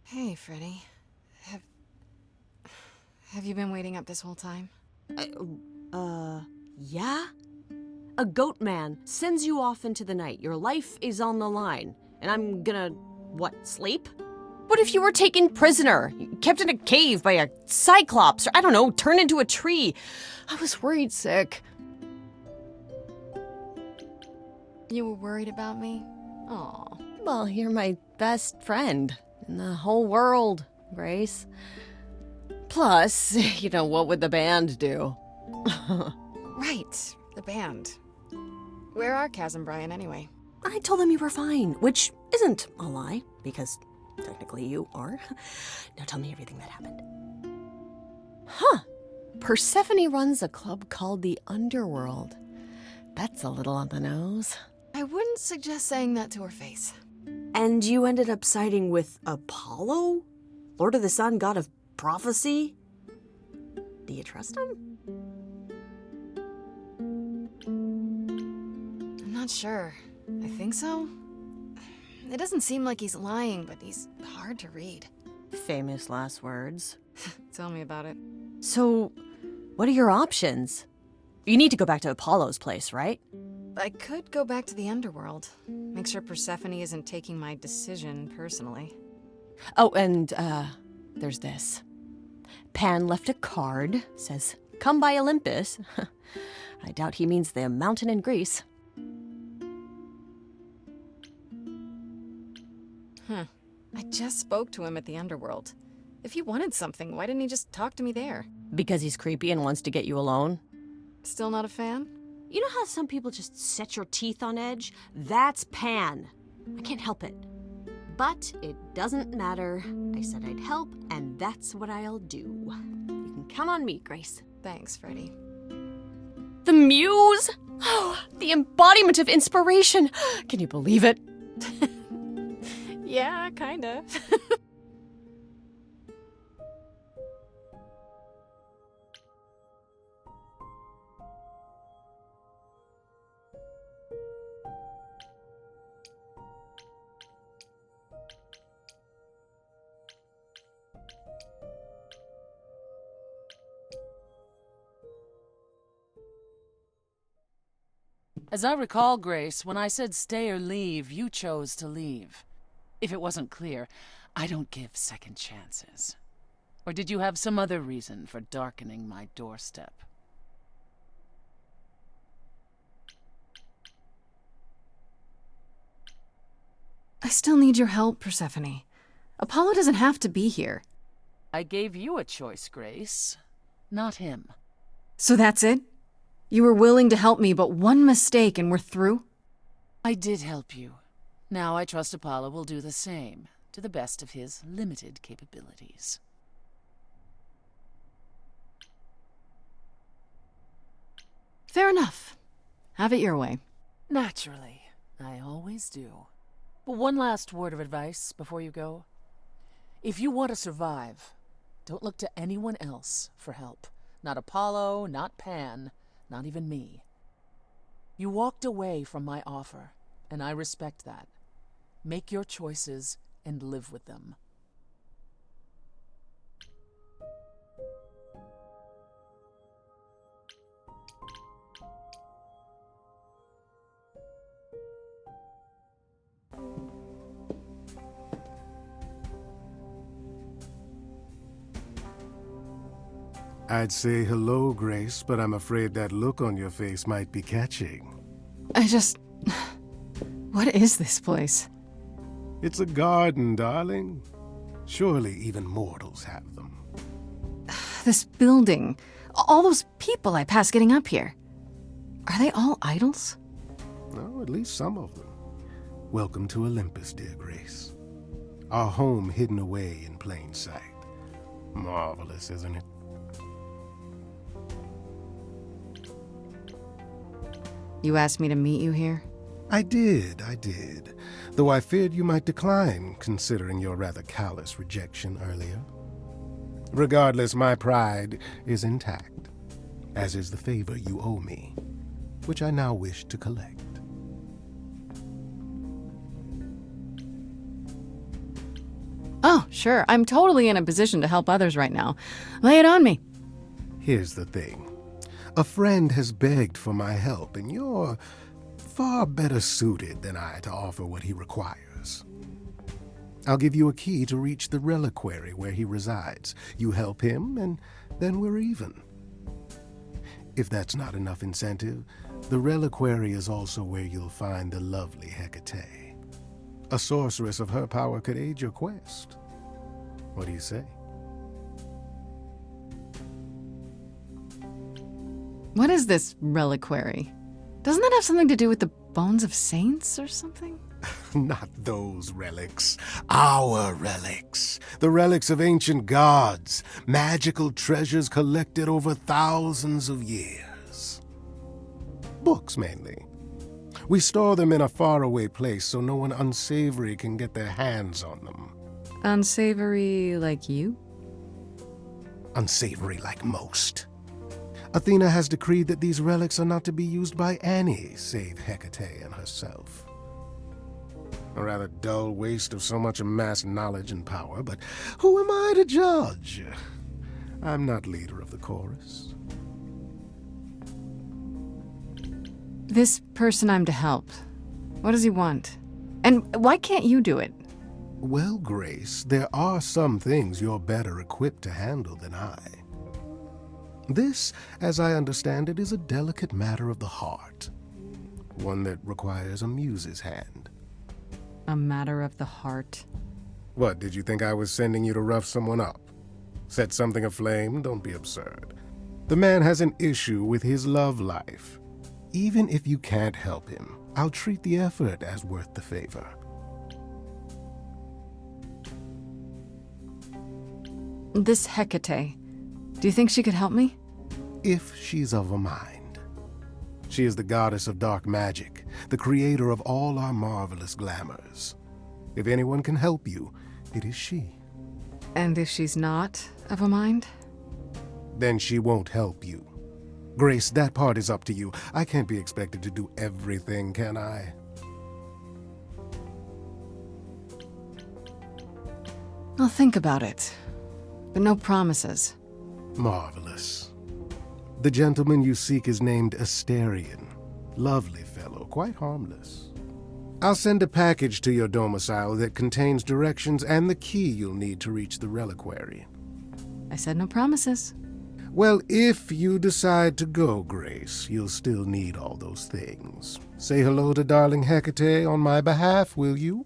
Hey, Freddy. Have... Have you been waiting up this whole time? Yeah? A goat man sends you off into the night. Your life is on the line. And I'm gonna, sleep? What if you were taken prisoner, kept in a cave by a cyclops, or I don't know, turned into a tree? I was worried sick. You were worried about me? Aw. Well, you're my best friend in the whole world, Grace. Plus, what would the band do? Right, the band. Where are Kaz and Brian anyway? I told them you were fine, which isn't a lie, because technically you are. Now tell me everything that happened. Huh. Persephone runs a club called the Underworld. That's a little on the nose. I wouldn't suggest saying that to her face. And you ended up siding with Apollo? Lord of the Sun, god of prophecy? Do you trust him? I'm not sure. I think so. It doesn't seem like he's lying, but he's hard to read. Famous last words. Tell me about it. So, what are your options? You need to go back to Apollo's place, right? I could go back to the underworld. Make sure Persephone isn't taking my decision personally. Oh, and, there's this. Pan left a card, says, "Come by Olympus." I doubt he means the mountain in Greece. I just spoke to him at the underworld. If he wanted something, why didn't he just talk to me there? Because he's creepy and wants to get you alone? Still not a fan? You know how some people just set your teeth on edge? That's Pan. I can't help it. But it doesn't matter. I said I'd help, and that's what I'll do. You can count on me, Grace. Thanks, Freddy. The muse! Oh, the embodiment of inspiration! Can you believe it? Yeah, kinda. As I recall, Grace, when I said stay or leave, you chose to leave. If it wasn't clear, I don't give second chances. Or did you have some other reason for darkening my doorstep? I still need your help, Persephone. Apollo doesn't have to be here. I gave you a choice, Grace, not him. So that's it? You were willing to help me, but one mistake and we're through? I did help you. Now I trust Apollo will do the same, to the best of his limited capabilities. Fair enough. Have it your way. Naturally. I always do. But one last word of advice before you go. If you want to survive, don't look to anyone else for help. Not Apollo, not Pan, not even me. You walked away from my offer, and I respect that. Make your choices and live with them. I'd say hello, Grace, but I'm afraid that look on your face might be catching. What is this place? It's a garden, darling. Surely even mortals have them. This building. All those people I pass getting up here. Are they all idols? Oh, at least some of them. Welcome to Olympus, dear Grace. Our home hidden away in plain sight. Marvelous, isn't it? You asked me to meet you here? I did. Though I feared you might decline, considering your rather callous rejection earlier. Regardless, my pride is intact, as is the favor you owe me, which I now wish to collect. Oh, Oh, sure. I'm totally in a position to help others right now. Lay it on me. Here's the thing. A friend has begged for my help, and you're far better suited than I to offer what he requires. I'll give you a key to reach the reliquary where he resides. You help him, and then we're even. If that's not enough incentive, the reliquary is also where you'll find the lovely Hecate. A sorceress of her power could aid your quest. What do you say? What is this reliquary? Doesn't that have something to do with the bones of saints or something? Not those relics. Our relics. The relics of ancient gods. Magical treasures collected over thousands of years. Books, mainly. We store them in a faraway place so no one unsavory can get their hands on them. Unsavory like you? Unsavory like most. Athena has decreed that these relics are not to be used by any save Hecate and herself. A rather dull waste of so much amassed knowledge and power, but who am I to judge? I'm not leader of the chorus. This person I'm to help. What does he want? And why can't you do it? Well, Grace, there are some things you're better equipped to handle than I. This, as I understand it, is a delicate matter of the heart. One that requires a muse's hand. A matter of the heart. What, did you think I was sending you to rough someone up? Set something aflame? Don't be absurd. The man has an issue with his love life. Even if you can't help him, I'll treat the effort as worth the favor. This Hecate. Do you think she could help me? If she's of a mind. She is the goddess of dark magic, the creator of all our marvelous glamours. If anyone can help you, it is she. And if she's not of a mind? Then she won't help you. Grace, that part is up to you. I can't be expected to do everything, can I? I'll think about it. But no promises. Marvelous. The gentleman you seek is named Asterion. Lovely fellow, quite harmless. I'll send a package to your domicile that contains directions and the key you'll need to reach the reliquary. I said no promises. Well, if you decide to go, Grace, you'll still need all those things. Say hello to darling Hecate on my behalf, will you?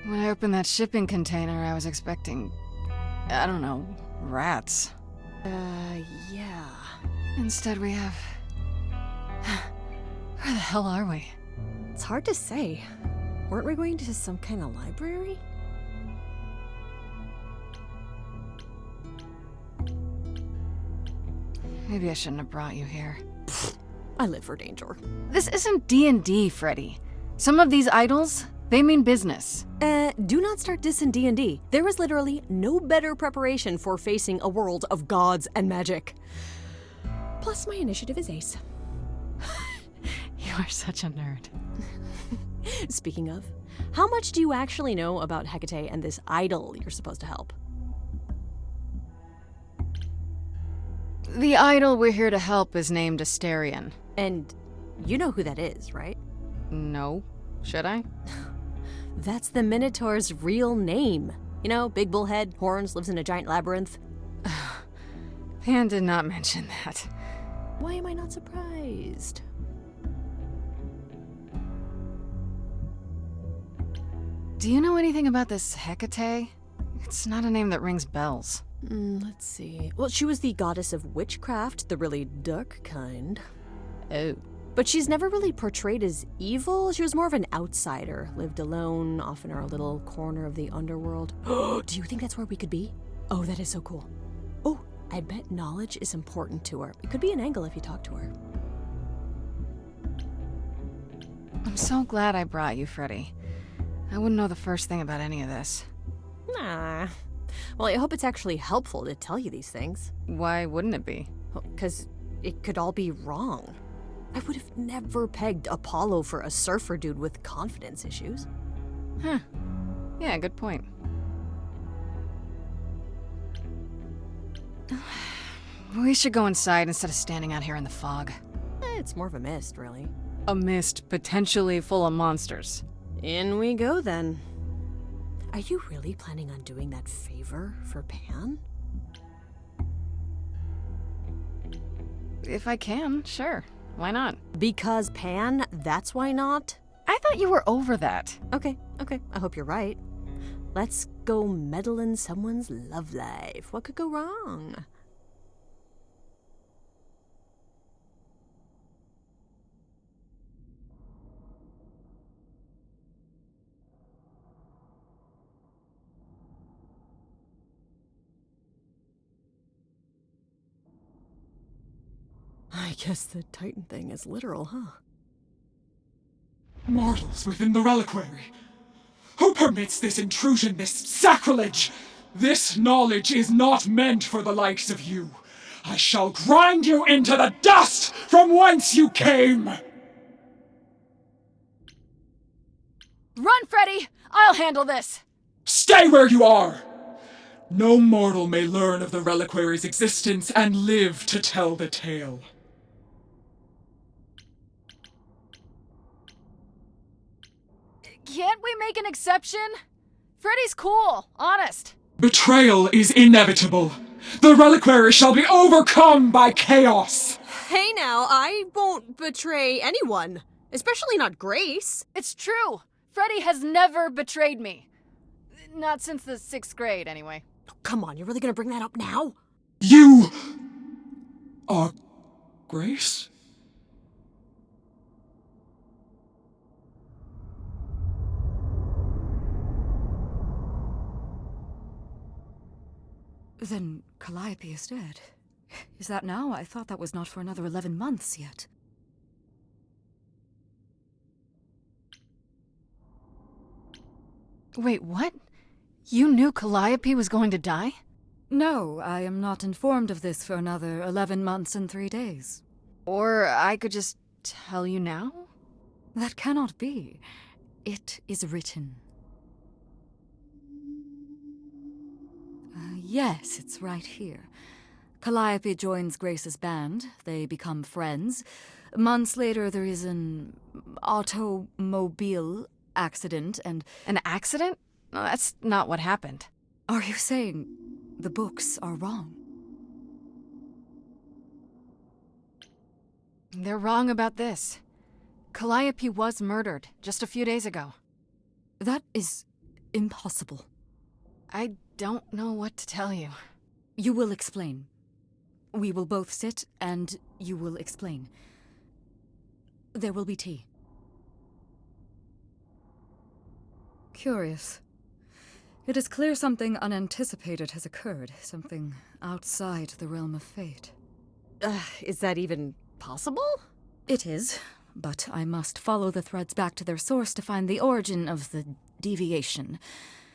When I opened that shipping container, I was expecting, I don't know, rats. Yeah. Instead we have... Where the hell are we? It's hard to say. Weren't we going to some kind of library? Maybe I shouldn't have brought you here. I live for danger. This isn't D&D, Freddy. Some of these idols, they mean business. Do not start dissing D&D. There is literally no better preparation for facing a world of gods and magic. Plus, my initiative is ace. You are such a nerd. Speaking of, how much do you actually know about Hecate and this idol you're supposed to help? The idol we're here to help is named Asterion. And you know who that is, right? No. Should I? That's the Minotaur's real name. You know, big bullhead, horns, lives in a giant labyrinth. Pan did not mention that. Why am I not surprised? Do you know anything about this Hecate? It's not a name that rings bells. Let's see. Well, she was the goddess of witchcraft, the really dark kind. Oh. But she's never really portrayed as evil. She was more of an outsider, lived alone, off in her little corner of the underworld. Do you think that's where we could be? Oh, that is so cool. Oh, I bet knowledge is important to her. It could be an angle if you talk to her. I'm so glad I brought you, Freddy. I wouldn't know the first thing about any of this. Nah. Well, I hope it's actually helpful to tell you these things. Why wouldn't it be? Because it could all be wrong. I would have never pegged Apollo for a surfer dude with confidence issues. Huh. Yeah, good point. We should go inside instead of standing out here in the fog. It's more of a mist, really. A mist potentially full of monsters. In we go, then. Are you really planning on doing that favor for Pan? If I can, sure. Why not? Because Pan, that's why not? I thought you were over that. Okay. I hope you're right. Let's go meddle in someone's love life. What could go wrong? I guess the Titan thing is literal, huh? Mortals within the reliquary. Who permits this intrusion, this sacrilege? This knowledge is not meant for the likes of you. I shall grind you into the dust from whence you came! Run, Freddy! I'll handle this! Stay where you are! No mortal may learn of the reliquary's existence and live to tell the tale. Can't we make an exception? Freddy's cool, honest. Betrayal is inevitable. The reliquary shall be overcome by chaos. Hey now, I won't betray anyone. Especially not Grace. It's true. Freddy has never betrayed me. Not since the 6th grade, anyway. Oh, come on, you're really gonna bring that up now? You are Grace? Then Calliope is dead. Is that now? I thought that was not for another 11 months yet. Wait, what? You knew Calliope was going to die? No, I am not informed of this for another 11 months and 3 days. Or I could just tell you now? That cannot be. It is written. Yes, it's right here. Calliope joins Grace's band. They become friends. Months later, there is an automobile accident and... An accident? No, that's not what happened. Are you saying the books are wrong? They're wrong about this. Calliope was murdered just a few days ago. That is impossible. I don't know what to tell you. You will explain. We will both sit, and you will explain. There will be tea. Curious. It is clear something unanticipated has occurred, something outside the realm of fate. Is that even possible? It is, but I must follow the threads back to their source to find the origin of the deviation.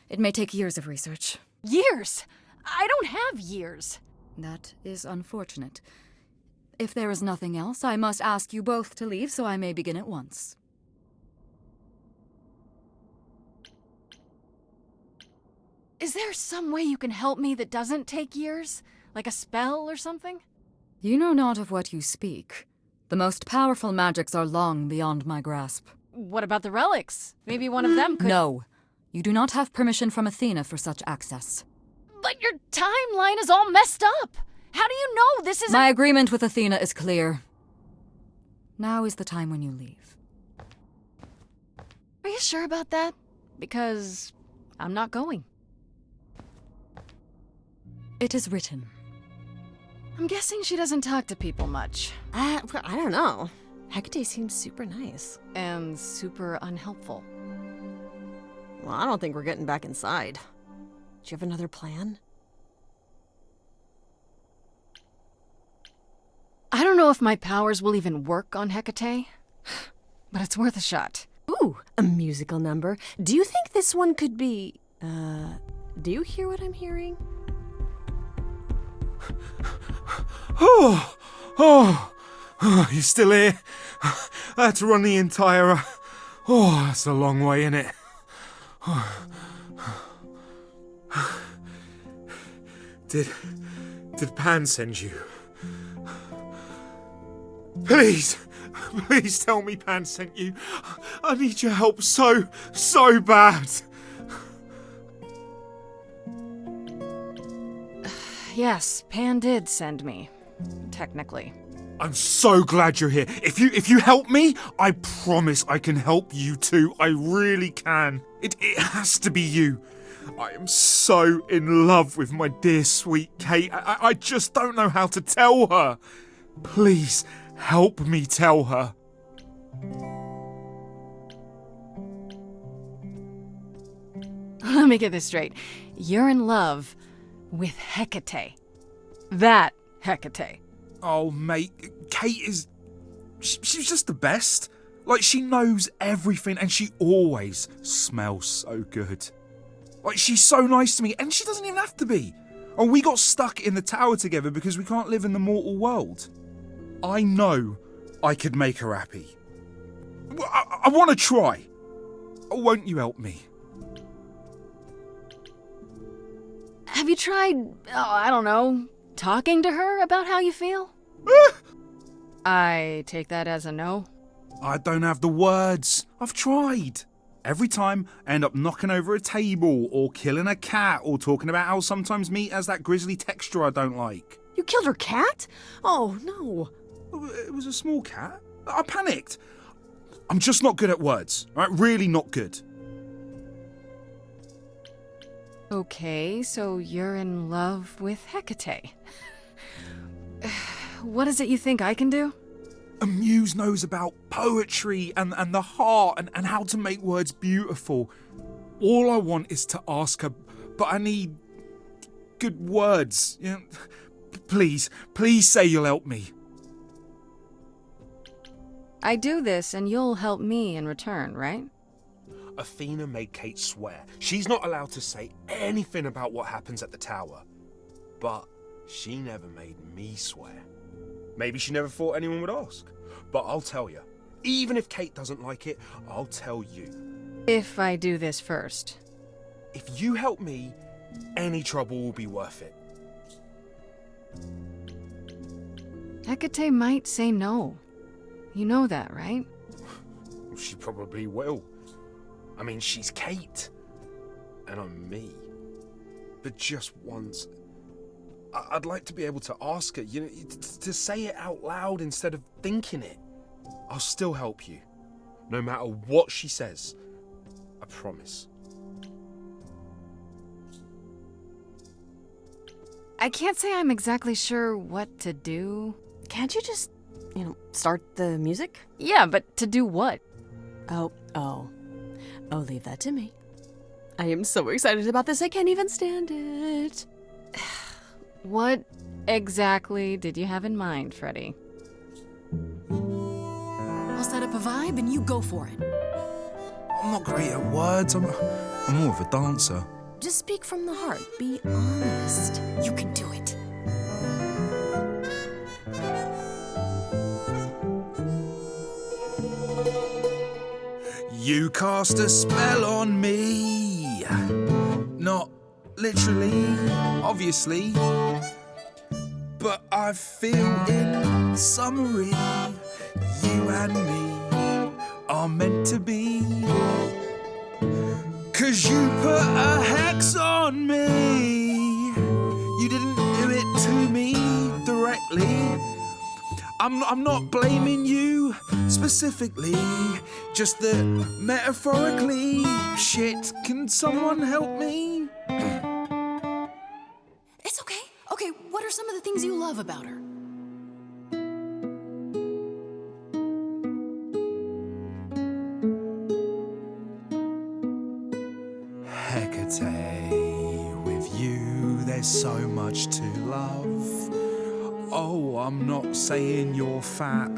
It may take years of research. Years? I don't have years. That is unfortunate. If there is nothing else, I must ask you both to leave so I may begin at once. Is there some way you can help me that doesn't take years? Like a spell or something? You know not of what you speak. The most powerful magics are long beyond my grasp. What about the relics? Maybe one of them could... No. You do not have permission from Athena for such access. But your timeline is all messed up! How do you know this isn't... My agreement with Athena is clear. Now is the time when you leave. Are you sure about that? Because I'm not going. It is written. I'm guessing she doesn't talk to people much. I don't know. Hecate seems super nice. And super unhelpful. Well, I don't think we're getting back inside. Do you have another plan? I don't know if my powers will even work on Hecate. but it's worth a shot. Ooh, a musical number. Do you think this one could be... do you hear what I'm hearing? Oh, you still here? I had to run the entire... Oh, that's a long way, innit? Did Pan send you? Please tell me Pan sent you. I need your help so bad. Yes, Pan did send me. Technically. I'm so glad you're here. If you help me, I promise I can help you too. I really can. It has to be you. I am so in love with my dear sweet Kate. I just don't know how to tell her. Please help me tell her. Let me get this straight. You're in love with Hecate. That Hecate. Oh, mate, Kate is... She's just the best. Like, she knows everything and she always smells so good. Like, she's so nice to me and she doesn't even have to be. Oh, we got stuck in the tower together because we can't live in the mortal world. I know I could make her happy. I want to try. Won't you help me? Have you tried, I don't know, talking to her about how you feel? I take that as a no. I don't have the words. I've tried. Every time I end up knocking over a table or killing a cat or talking about how sometimes meat has that grisly texture I don't like. You killed her cat? Oh, no. It was a small cat. I panicked. I'm just not good at words. Right? Really not good. Okay, so you're in love with Hecate. What is it you think I can do? A muse knows about poetry and the heart and how to make words beautiful. All I want is to ask her, but I need good words. You know, please say you'll help me. I do this and you'll help me in return, right? Athena made Kate swear she's not allowed to say anything about what happens at the tower. But she never made me swear. Maybe she never thought anyone would ask. But I'll tell you, even if Kate doesn't like it, I'll tell you. If I do this first. If you help me, any trouble will be worth it. Hecate might say no. You know that, right? She probably will. I mean, she's Kate. And I'm me. But just once, I'd like to be able to ask her, you know, to say it out loud instead of thinking it. I'll still help you. No matter what she says. I promise. I can't say I'm exactly sure what to do. Can't you just, start the music? Yeah, but to do what? Oh, leave that to me. I am so excited about this, I can't even stand it. What exactly did you have in mind, Freddy? I'll set up a vibe and you go for it. I'm not great at words. I'm more of a dancer. Just speak from the heart. Be honest. You can do it. You cast a spell on me. Not literally, obviously. But I feel in summary, you and me are meant to be. 'Cause you put a hex on me. You didn't do it to me directly. I'm not blaming you specifically, just that metaphorically. Shit, can someone help me? It's okay. Okay, what are some of the things you love about her? Hecate, with you there's so much to love. Oh, I'm not saying you're fat.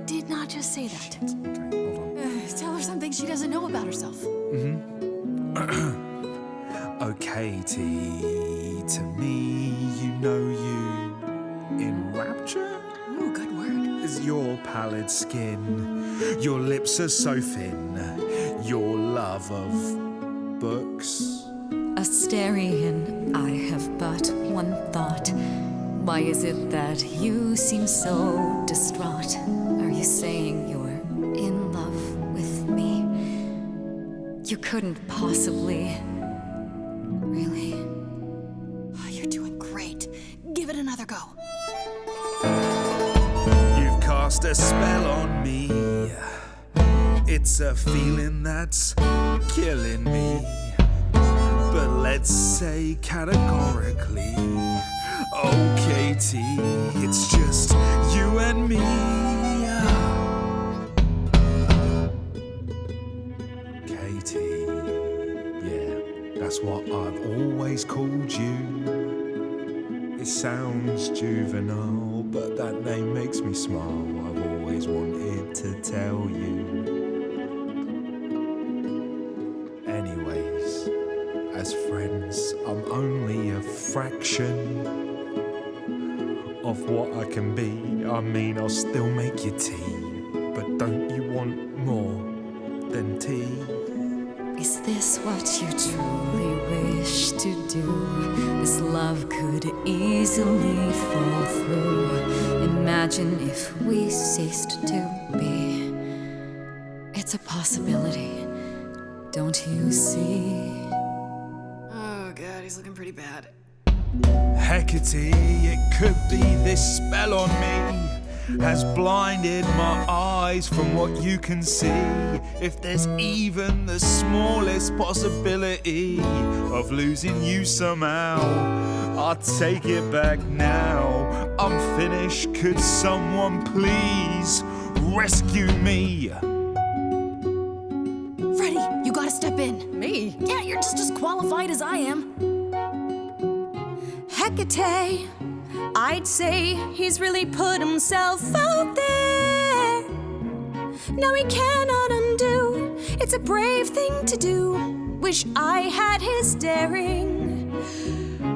Did not just say that. Okay, hold on. There's something she doesn't know about herself. Oh, Katie, to me, you know you enrapture? Ooh, good word. Is your pallid skin, your lips are so thin, your love of books. Asterion, I have but one thought. Why is it that you seem so distraught? Are you saying you're in love with me? You couldn't possibly. Really? Oh, you're doing great. Give it another go. You've cast a spell on me. It's a feeling that's killing me. But let's say categorically, oh Katie, it's just you and me. Katie, yeah, that's what I've always called you. It sounds juvenile, but that name makes me smile. I've always wanted to tell you. Anyways, as friends, I'm only a fraction of what I can be. I mean, I'll still make you tea, but don't you want more than tea? Is this what you truly wish to do? This love could easily fall through. Imagine if we ceased to be. It's a possibility, don't you see? Oh, God, he's looking pretty bad. Hecate, it could be this spell on me has blinded my eyes from what you can see. If there's even the smallest possibility of losing you somehow, I'll take it back now. I'm finished, could someone please rescue me? Freddy, you gotta step in. Me? Yeah, you're just as qualified as I am. Hecate, I'd say he's really put himself out there. No, he cannot undo. It's a brave thing to do. Wish I had his daring.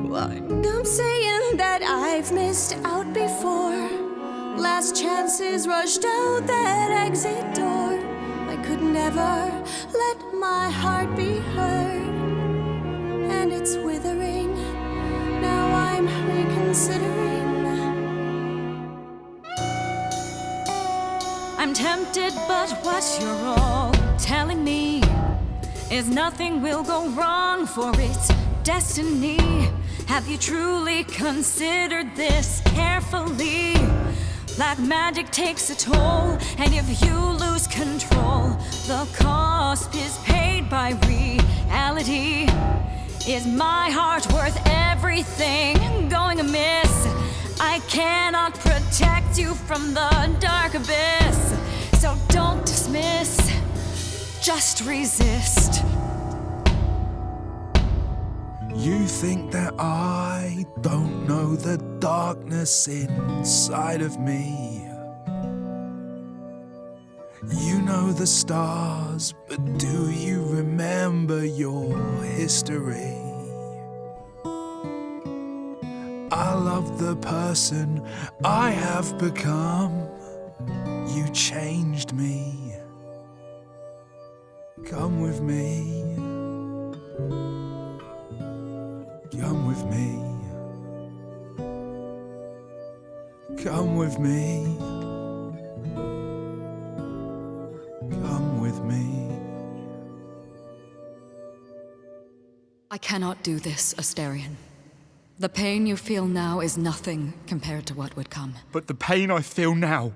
Well, I'm saying that I've missed out before. Last chances rushed out that exit door. I could never let my heart be heard, and it's withering. Now I'm reconsidering. I'm tempted, but what you're all telling me is nothing will go wrong, for it's destiny. Have you truly considered this carefully? Black magic takes a toll, and if you lose control, the cost is paid by reality. Is my heart worth everything going amiss? I cannot protect you from the dark abyss. So don't dismiss, just resist. You think that I don't know the darkness inside of me? You know the stars, but do you remember your history? I love the person I have become. You changed me. Come with me. Come with me. Come with me. Come with me. I cannot do this, Asterion. The pain you feel now is nothing compared to what would come. But the pain I feel now,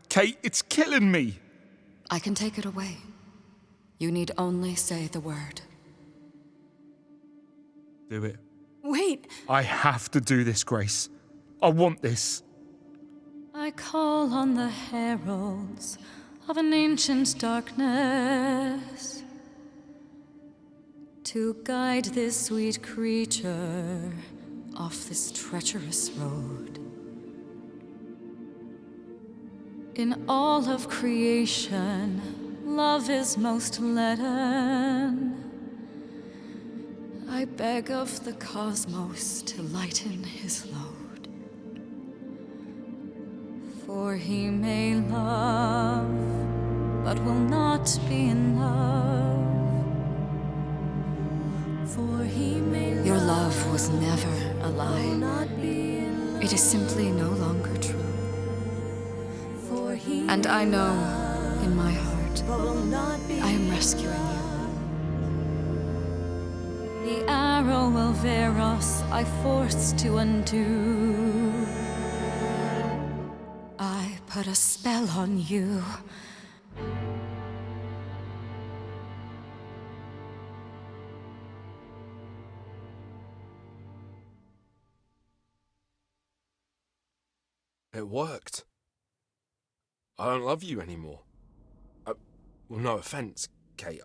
Kate, it's killing me. I can take it away. You need only say the word. Do it. Wait. I have to do this, Grace. I want this. I call on the heralds of an ancient darkness to guide this sweet creature off this treacherous road. In all of creation love is most leaden. I beg of the cosmos to lighten his load. For he may love, but will not be in love. For he may love. Your love was never a lie. It is simply no longer true. And I know, in my heart, I am rescuing you. The arrow of Eros I forced to undo. I put a spell on you. It worked. I don't love you anymore. Well, no offense, Kate.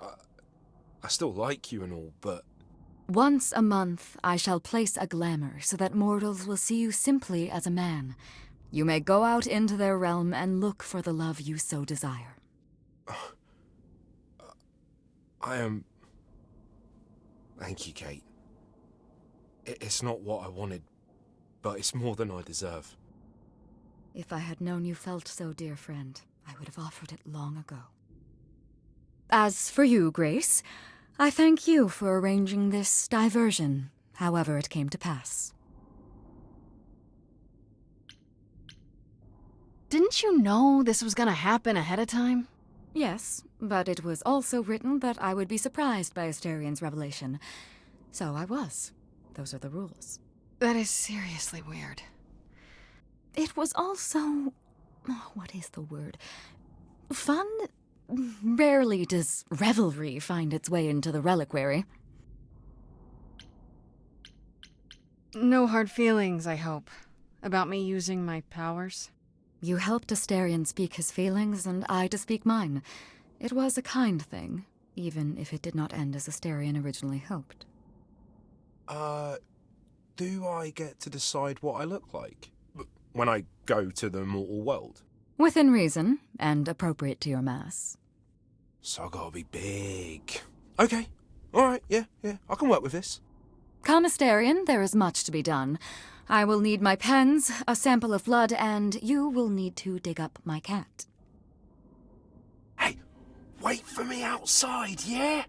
I still like you and all, but... Once a month, I shall place a glamour so that mortals will see you simply as a man. You may go out into their realm and look for the love you so desire. I am... Thank you, Kate. It's not what I wanted, but it's more than I deserve. If I had known you felt so, dear friend, I would have offered it long ago. As for you, Grace, I thank you for arranging this diversion, however it came to pass. Didn't you know this was gonna happen ahead of time? Yes, but it was also written that I would be surprised by Asterian's revelation. So I was. Those are the rules. That is seriously weird. It was also... what is the word? Fun? Rarely does revelry find its way into the reliquary. No hard feelings, I hope, about me using my powers? You helped Asterian speak his feelings, and I to speak mine. It was a kind thing, even if it did not end as Asterian originally hoped. Do I get to decide what I look like when I go to the mortal world? Within reason, and appropriate to your mass. So I gotta be big. Okay. Alright, yeah, I can work with this. Come, Asterian, there is much to be done. I will need my pens, a sample of blood, and you will need to dig up my cat. Hey, wait for me outside, yeah?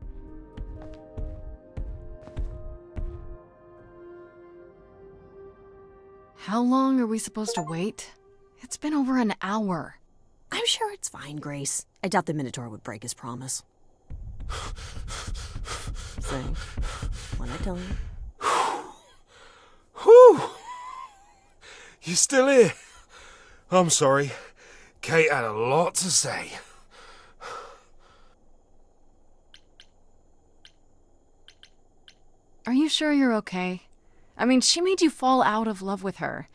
How long are we supposed to wait? It's been over an hour. I'm sure it's fine, Grace. I doubt the Minotaur would break his promise. So, when I tell you. Whew! You still here? I'm sorry. Kate had a lot to say. Are you sure you're okay? I mean, she made you fall out of love with her.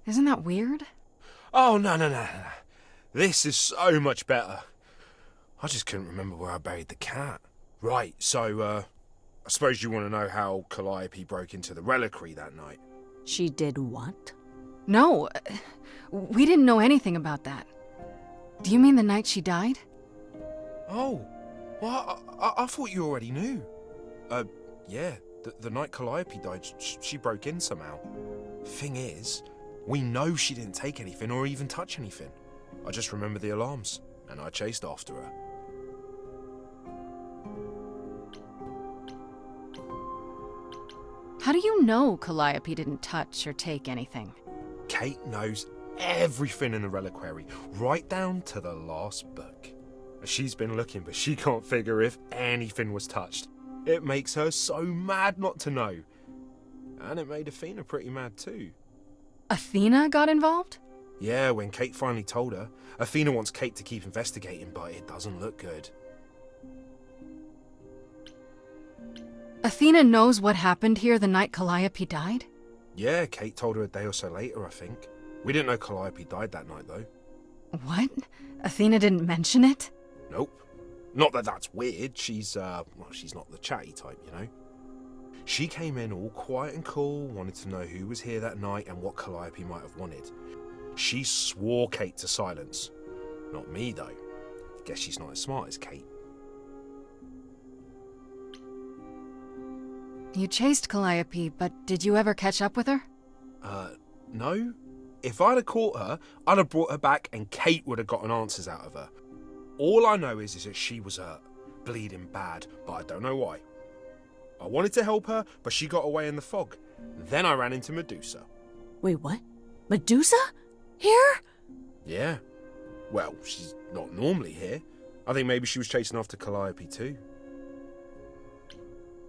Isn't that weird? Oh, no. This is so much better. I just couldn't remember where I buried the cat. Right, so, I suppose you want to know how Calliope broke into the reliquary that night. She did what? No, we didn't know anything about that. Do you mean the night she died? Oh, well, I thought you already knew. Yeah, the night Calliope died, she broke in somehow. Thing is, we know she didn't take anything or even touch anything. I just remember the alarms, and I chased after her. How do you know Calliope didn't touch or take anything? Kate knows everything in the reliquary, right down to the last book. She's been looking, but she can't figure if anything was touched. It makes her so mad not to know. And it made Athena pretty mad too. Athena got involved? Yeah, when Kate finally told her, Athena wants Kate to keep investigating, but it doesn't look good. Athena knows what happened here the night Calliope died? Yeah, Kate told her a day or so later, I think. We didn't know Calliope died that night, though. What? Athena didn't mention it? Nope. Not that that's weird. She's not the chatty type, you know? She came in all quiet and cool, wanted to know who was here that night and what Calliope might have wanted. She swore Kate to silence. Not me, though. Guess she's not as smart as Kate. You chased Calliope, but did you ever catch up with her? No. If I'd have caught her, I'd have brought her back and Kate would have gotten answers out of her. All I know is that she was hurt, bleeding bad, but I don't know why. I wanted to help her, but she got away in the fog. Then I ran into Medusa. Wait, what? Medusa? Here? Yeah. Well, she's not normally here. I think maybe she was chasing after Calliope too.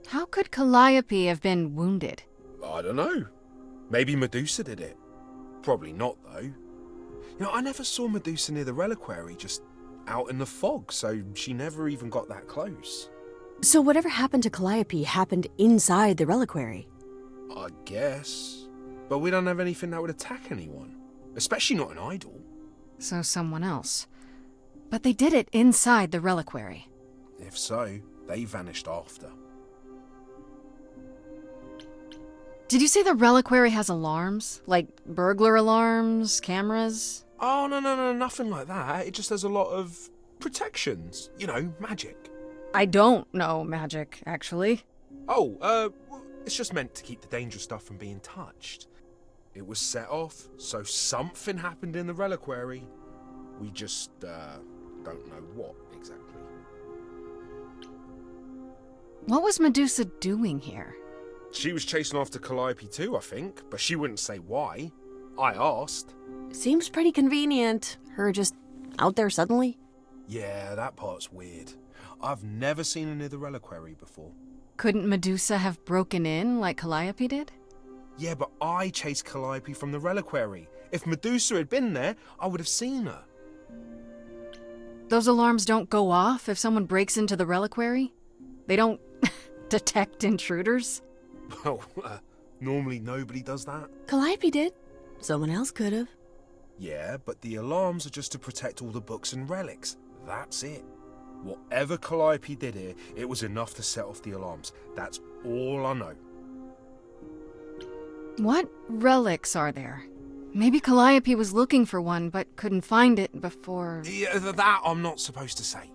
How could Calliope have been wounded? I don't know. Maybe Medusa did it. Probably not, though. You know, I never saw Medusa near the reliquary, just out in the fog, so she never even got that close. So whatever happened to Calliope happened inside the reliquary? I guess. But we don't have anything that would attack anyone. Especially not an idol. So someone else. But they did it inside the reliquary. If so, they vanished after. Did you say the reliquary has alarms? Like burglar alarms, cameras? Oh, no, nothing like that. It just has a lot of protections. You know, magic. I don't know magic, actually. Oh, it's just meant to keep the dangerous stuff from being touched. It was set off, so something happened in the reliquary. We just, don't know what exactly. What was Medusa doing here? She was chasing after Calliope too, I think, but she wouldn't say why. I asked. Seems pretty convenient. Her just out there suddenly. Yeah, that part's weird. I've never seen her near the reliquary before. Couldn't Medusa have broken in like Calliope did? Yeah, but I chased Calliope from the reliquary. If Medusa had been there, I would have seen her. Those alarms don't go off if someone breaks into the reliquary? They don't detect intruders? Well, normally nobody does that. Calliope did. Someone else could have. Yeah, but the alarms are just to protect all the books and relics. That's it. Whatever Calliope did here, it was enough to set off the alarms. That's all I know. What relics are there? Maybe Calliope was looking for one, but couldn't find it before... Yeah, that I'm not supposed to say.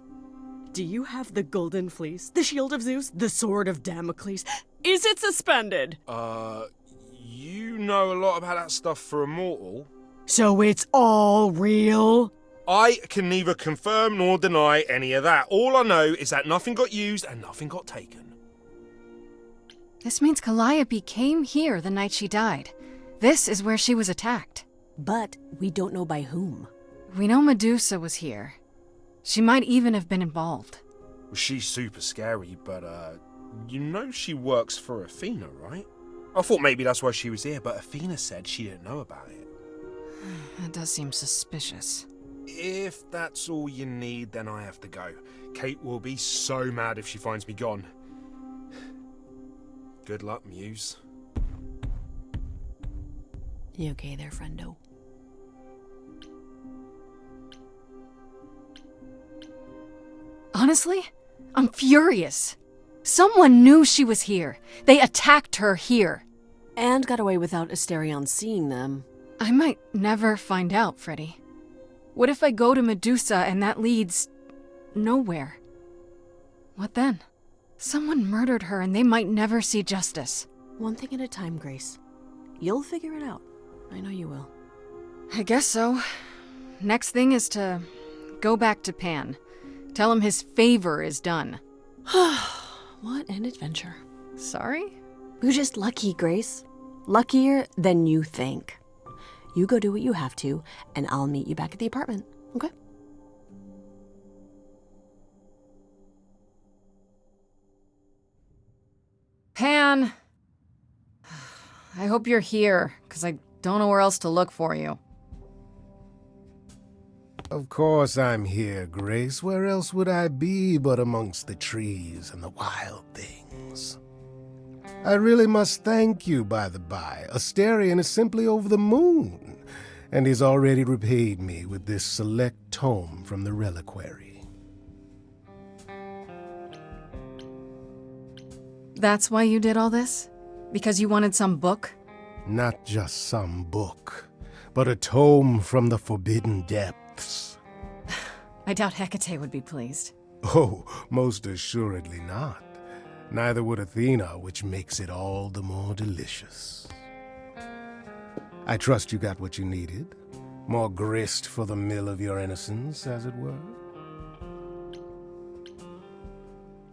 Do you have the golden fleece, the shield of Zeus, the sword of Damocles? Is it suspended? You know a lot about that stuff for a mortal. So it's all real? I can neither confirm nor deny any of that. All I know is that nothing got used and nothing got taken. This means Calliope came here the night she died. This is where she was attacked. But we don't know by whom. We know Medusa was here. She might even have been involved. She's super scary, but, you know she works for Athena, right? I thought maybe that's why she was here, but Athena said she didn't know about it. That does seem suspicious. If that's all you need, then I have to go. Kate will be so mad if she finds me gone. Good luck, Muse. You okay there, friendo? Honestly, I'm furious. Someone knew she was here. They attacked her here. And got away without Asterion seeing them. I might never find out, Freddy. What if I go to Medusa and that leads... nowhere? What then? Someone murdered her and they might never see justice. One thing at a time, Grace. You'll figure it out. I know you will. I guess so. Next thing is to go back to Pan. Tell him his favor is done. What an adventure. Sorry? You're just lucky, Grace. Luckier than you think. You go do what you have to, and I'll meet you back at the apartment, okay? Pan! I hope you're here, because I don't know where else to look for you. Of course I'm here, Grace. Where else would I be but amongst the trees and the wild things? I really must thank you, by the by. Asterion is simply over the moon, and he's already repaid me with this select tome from the reliquary. That's why you did all this? Because you wanted some book? Not just some book, but a tome from the forbidden depths. I doubt Hecate would be pleased. Oh, most assuredly not. Neither would Athena, which makes it all the more delicious. I trust you got what you needed. More grist for the mill of your innocence, as it were.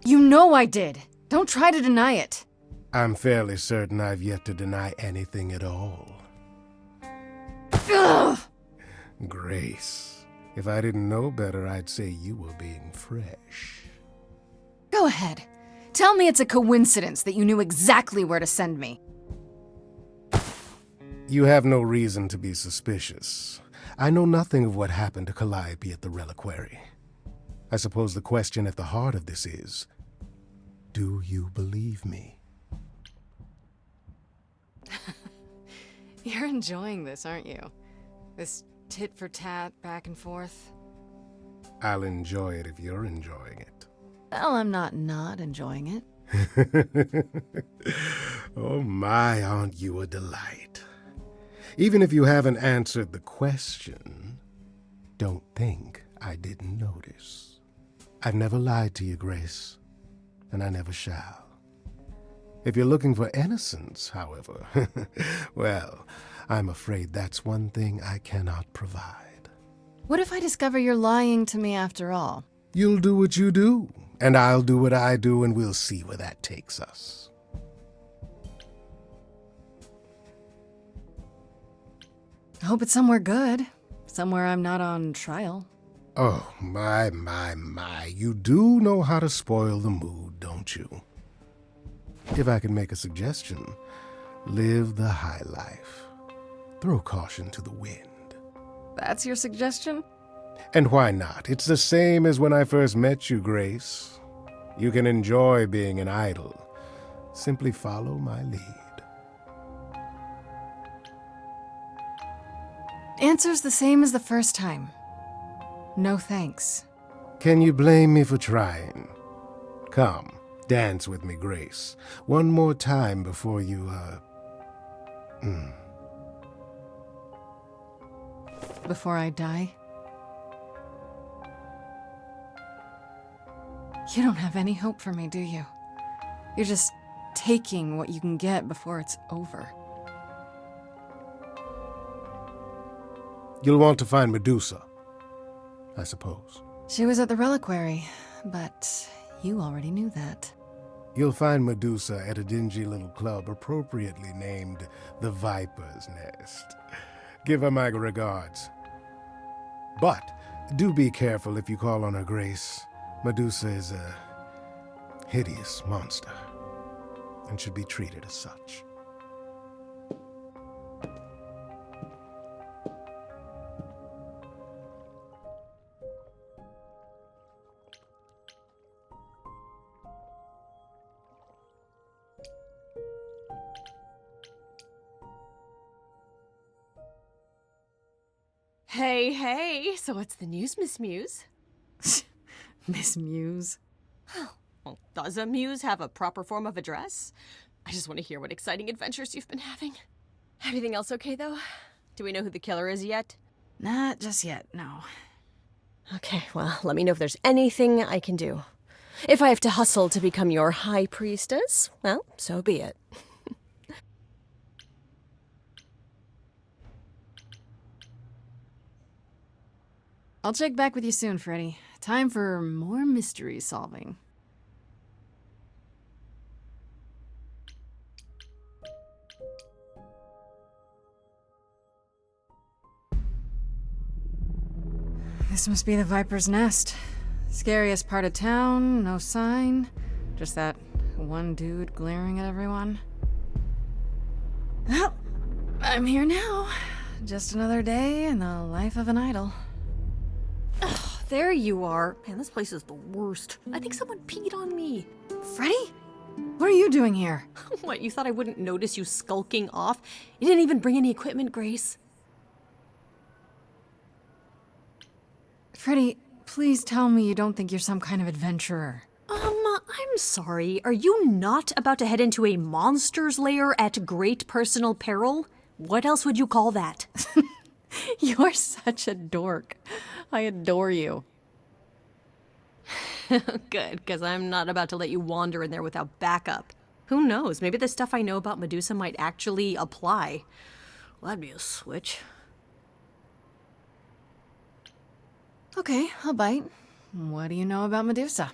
You know I did! Don't try to deny it! I'm fairly certain I've yet to deny anything at all. Ugh! Grace, if I didn't know better, I'd say you were being fresh. Go ahead. Tell me it's a coincidence that you knew exactly where to send me. You have no reason to be suspicious. I know nothing of what happened to Calliope at the reliquary. I suppose the question at the heart of this is, do you believe me? You're enjoying this, aren't you? This tit-for-tat, back and forth. I'll enjoy it if you're enjoying it. Well, I'm not enjoying it. Oh my, aren't you a delight? Even if you haven't answered the question, don't think I didn't notice. I've never lied to you, Grace, and I never shall. If you're looking for innocence, however, well, I'm afraid that's one thing I cannot provide. What if I discover you're lying to me after all? You'll do what you do, and I'll do what I do, and we'll see where that takes us. I hope it's somewhere good. Somewhere I'm not on trial. Oh, my. You do know how to spoil the mood, don't you? If I can make a suggestion, live the high life. Throw caution to the wind. That's your suggestion? And why not? It's the same as when I first met you, Grace. You can enjoy being an idol. Simply follow my lead. Answer's the same as the first time. No thanks. Can you blame me for trying? Come, dance with me, Grace. One more time before you, Before I die? You don't have any hope for me, do you? You're just taking what you can get before it's over. You'll want to find Medusa, I suppose. She was at the reliquary, but you already knew that. You'll find Medusa at a dingy little club appropriately named the Viper's Nest. Give her my regards. But do be careful if you call on her, Grace. Medusa is a hideous monster and should be treated as such. Hey, so what's the news, Miss Muse? Miss Muse. Well, does a muse have a proper form of address? I just want to hear what exciting adventures you've been having. Everything else okay, though? Do we know who the killer is yet? Not just yet, no. Okay, well, let me know if there's anything I can do. If I have to hustle to become your high priestess, well, so be it. I'll check back with you soon, Freddy. Time for more mystery solving. This must be the Viper's Nest. Scariest part of town, no sign. Just that one dude glaring at everyone. Well, I'm here now. Just another day in the life of an idol. There you are. Man, this place is the worst. I think someone peed on me. Freddy? What are you doing here? What, you thought I wouldn't notice you skulking off? You didn't even bring any equipment, Grace. Freddy, please tell me you don't think you're some kind of adventurer. I'm sorry. Are you not about to head into a monster's lair at great personal peril? What else would you call that? You're such a dork. I adore you. Good, because I'm not about to let you wander in there without backup. Who knows? Maybe the stuff I know about Medusa might actually apply. Well, that'd be a switch. Okay, I'll bite. What do you know about Medusa?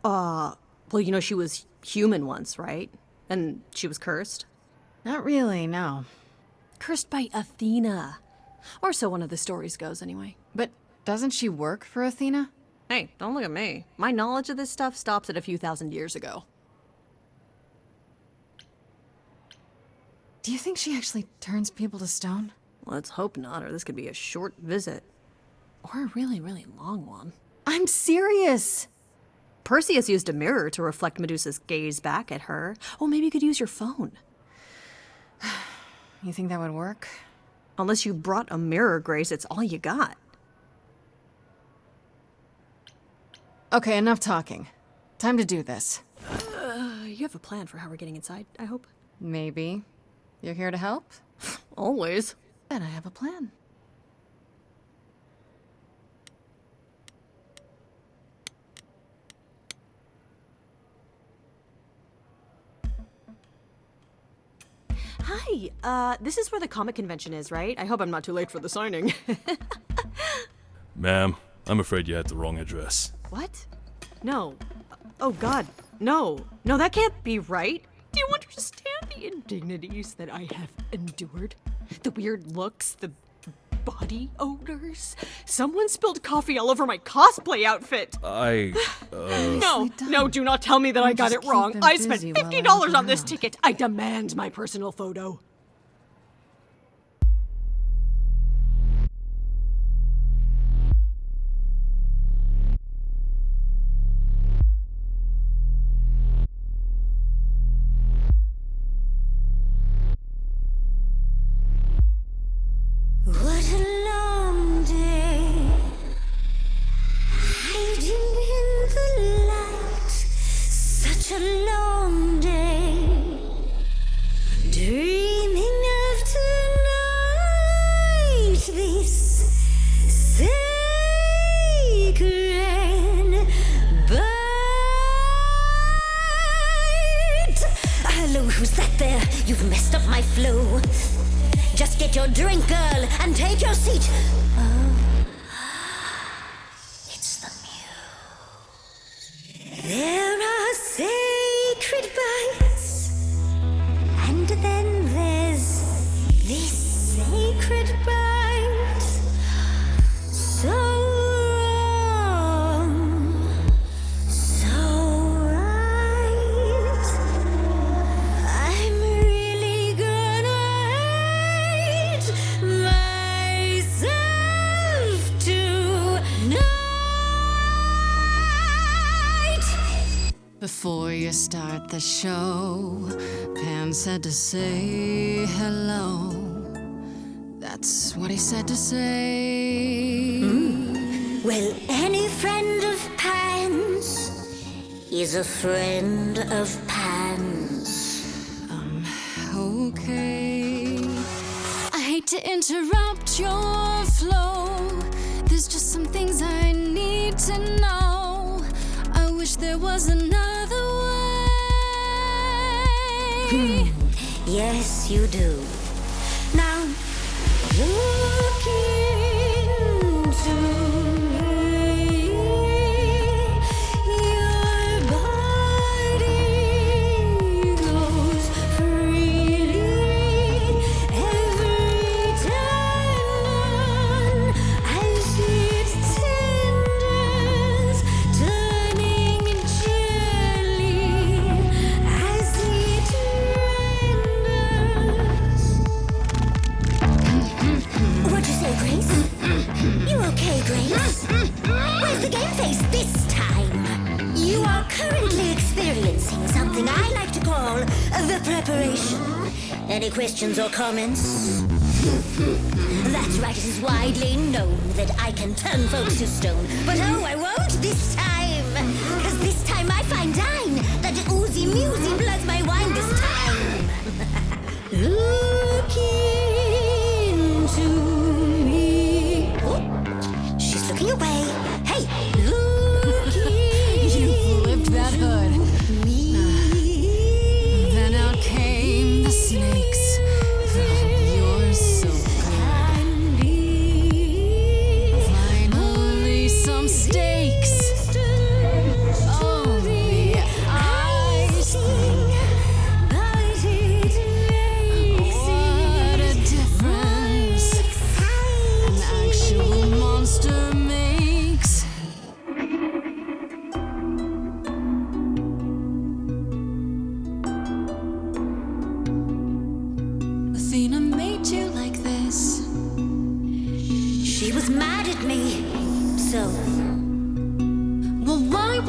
Well, you know she was human once, right? And she was cursed? Not really, no. Cursed by Athena. Or so one of the stories goes, anyway. But doesn't she work for Athena? Hey, don't look at me. My knowledge of this stuff stops at a few thousand years ago. Do you think she actually turns people to stone? Let's hope not, or this could be a short visit. Or a really, really long one. I'm serious! Perseus used a mirror to reflect Medusa's gaze back at her. Oh, maybe you could use your phone. You think that would work? Unless you brought a mirror, Grace, it's all you got. Okay, enough talking. Time to do this. You have a plan for how we're getting inside, I hope? Maybe. You're here to help? Always. Then I have a plan. Hi, this is where the comic convention is, right? I hope I'm not too late for the signing. Ma'am, I'm afraid you had the wrong address. What? No. Oh, God. No. No, that can't be right. Do you understand the indignities that I have endured? The weird looks, the body odors? Someone spilled coffee all over my cosplay outfit. No, do not tell me that I got it wrong. I spent $50 on this ticket. I demand my personal photo. What a long day, hiding in the light. Such a long day, dreaming of tonight. This sacred bite. Hello, who's that there? You've messed up my flow. Just get your drink, girl, and take your seat. Oh, it's the muse. There are sacred bites, and then there's this sacred bite. So wrong, so right. I'm really gonna myself tonight. Before you start the show, Pan said to say hello. That's what he said to say. Well, any friend of Pan's is a friend of Pan's. Okay. I hate to interrupt your flow. There's just some things I need to know. I wish there was another way. Yes, you do. Now, look into me. Your body goes freely every time I see it tenders, turning jelly as it renders. What'd you say, Grace? You okay, Grace? Where's the game face this time? You are currently experiencing something I like to call the preparation. Any questions or comments? That's right, it is widely known that I can turn folks to stone. But oh, I won't this time. Cause this time I find dine that oozy musy bloods my wine this time. Look into me. Oh, she's looking away. Hey, look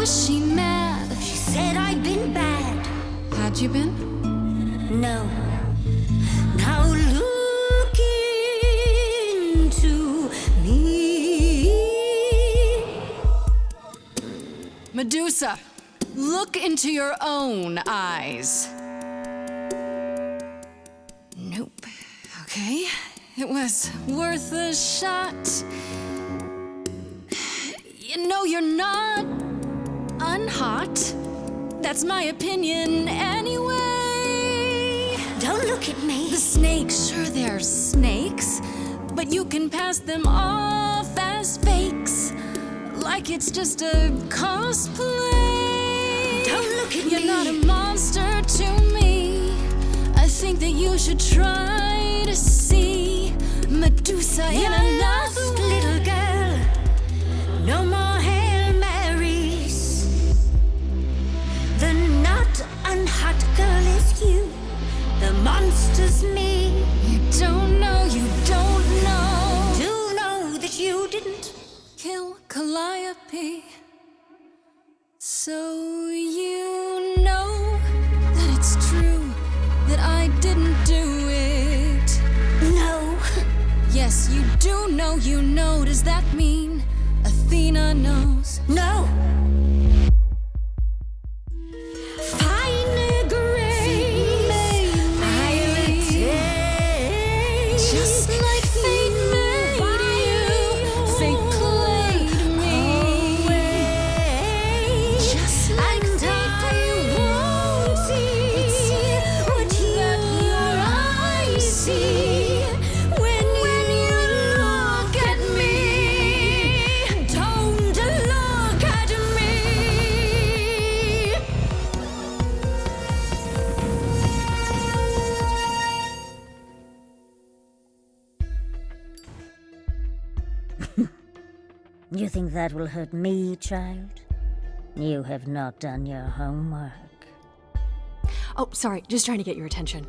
Was she mad? She said I'd been bad. Had you been? No. Now look into me. Medusa, look into your own eyes. Nope. Okay. It was worth a shot. You know you're not unhot. That's my opinion anyway. Don't look at me. The snakes, sure they're snakes, but you can pass them off as fakes, like it's just a cosplay. Don't look at me. You're not a monster to me. I think that you should try to see Medusa in You're another lost, way. little girl. No more Hail Marys. The not unhot girl is you. The monster's me. You don't know, you don't know. Do know that you didn't. Kill Calliope. So you know that it's true that I didn't do it. No. Yes, you do know, you know. Does that mean Athena knows? No. Fine grace. I'll take. Just like fate made you, fate played me. Just like And I won't see what your eyes see when you look at me. Don't look at me. You think that will hurt me, child? You have not done your homework. Oh, sorry, just trying to get your attention.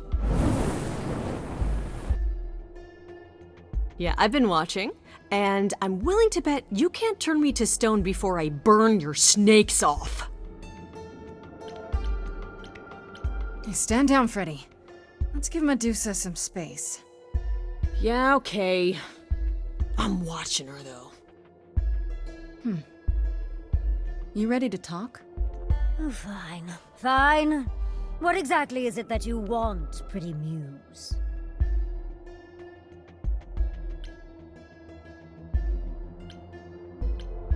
Yeah, I've been watching, and I'm willing to bet you can't turn me to stone before I burn your snakes off. Hey, stand down, Freddy. Let's give Medusa some space. Yeah, okay. I'm watching her, though. You ready to talk? Oh, fine. Fine. What exactly is it that you want, pretty muse?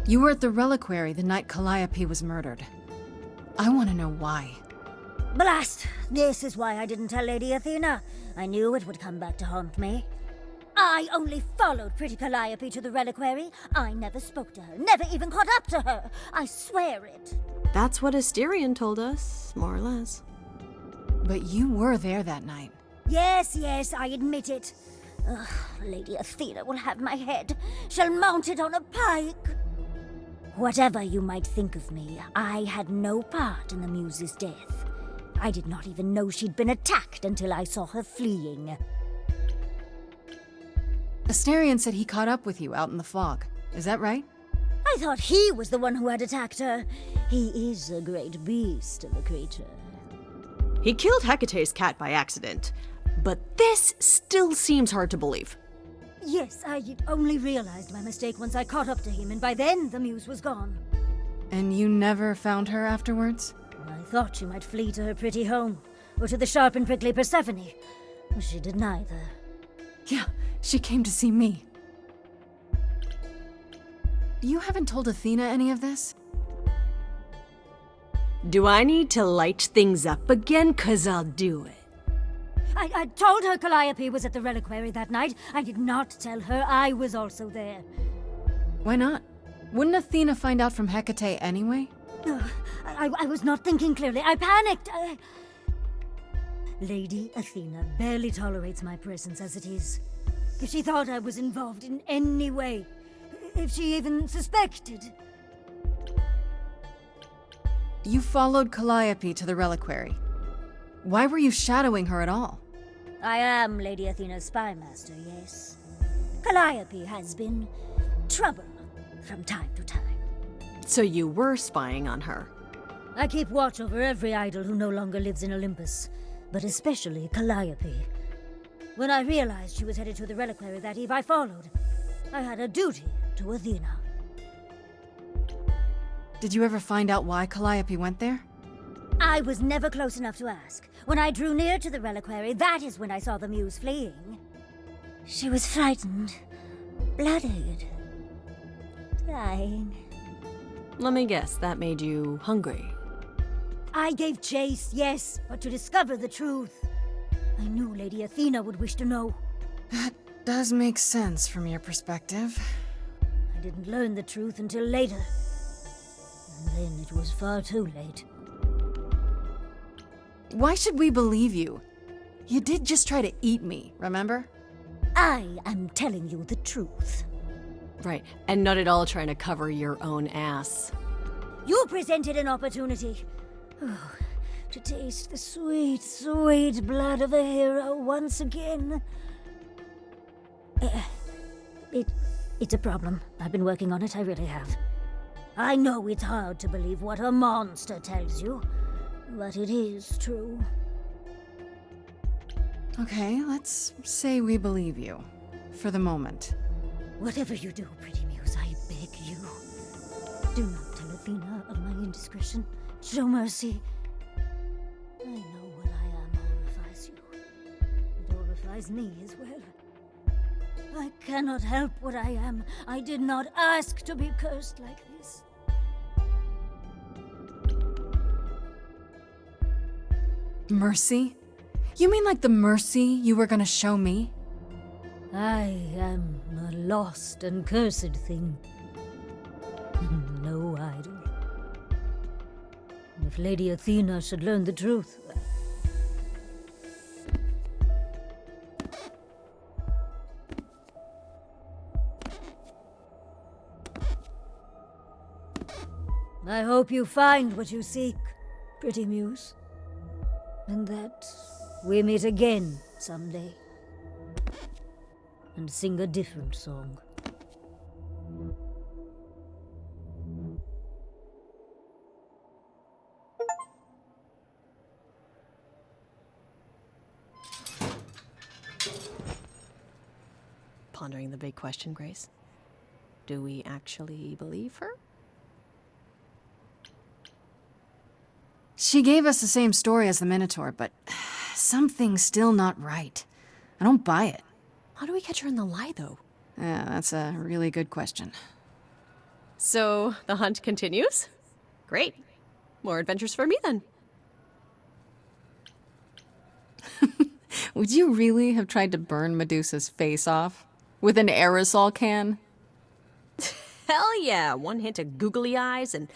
You were at the reliquary the night Calliope was murdered. I want to know why. Blast! This is why I didn't tell Lady Athena. I knew it would come back to haunt me. I only followed pretty Calliope to the reliquary. I never spoke to her, never even caught up to her. I swear it. That's what Asterion told us, more or less. But you were there that night. Yes, I admit it. Ugh, Lady Athena will have my head. She'll mount it on a pike. Whatever you might think of me, I had no part in the Muse's death. I did not even know she'd been attacked until I saw her fleeing. Asterion said he caught up with you out in the fog. Is that right? I thought he was the one who had attacked her. He is a great beast of a creature. He killed Hecate's cat by accident, but this still seems hard to believe. Yes, I only realized my mistake once I caught up to him, and by then the Muse was gone. And you never found her afterwards? I thought she might flee to her pretty home, or to the sharp and prickly Persephone. She did neither. Yeah, she came to see me. You haven't told Athena any of this? Do I need to light things up again? 'Cause I'll do it. I told her Calliope was at the reliquary that night. I did not tell her I was also there. Why not? Wouldn't Athena find out from Hecate anyway? I was not thinking clearly. I panicked. Lady Athena barely tolerates my presence as it is. If she thought I was involved in any way, if she even suspected. You followed Calliope to the reliquary. Why were you shadowing her at all? I am Lady Athena's spy master, yes. Calliope has been trouble from time to time. So you were spying on her? I keep watch over every idol who no longer lives in Olympus, but especially Calliope. When I realized she was headed to the reliquary that eve, I followed. I had a duty to Athena. Did you ever find out why Calliope went there? I was never close enough to ask. When I drew near to the reliquary, that is when I saw the muse fleeing. She was frightened, bloodied, dying. Let me guess, that made you hungry. I gave chase, yes, but to discover the truth. I knew Lady Athena would wish to know. That does make sense from your perspective. I didn't learn the truth until later. And then it was far too late. Why should we believe you? You did just try to eat me, remember? I am telling you the truth. Right, and not at all trying to cover your own ass. You presented an opportunity. To taste the sweet, sweet blood of a hero once again. It's a problem. I've been working on it, I really have. I know it's hard to believe what a monster tells you, but it is true. Okay, let's say we believe you. For the moment. Whatever you do, pretty muse, I beg you. Do not tell Athena of my indiscretion. Show mercy. I know what I am horrifies you. It horrifies me as well. I cannot help what I am. I did not ask to be cursed like this. Mercy? You mean like the mercy you were gonna show me? I am a lost and cursed thing. No idol. If Lady Athena should learn the truth... I hope you find what you seek, pretty muse. And that we meet again someday. And sing a different song. Pondering the big question, Grace. Do we actually believe her? She gave us the same story as the Minotaur, but something's still not right. I don't buy it. How do we catch her in the lie, though? Yeah, that's a really good question. So, the hunt continues? Great. More adventures for me, then. Would you really have tried to burn Medusa's face off? With an aerosol can? Hell yeah! One hint of googly eyes and...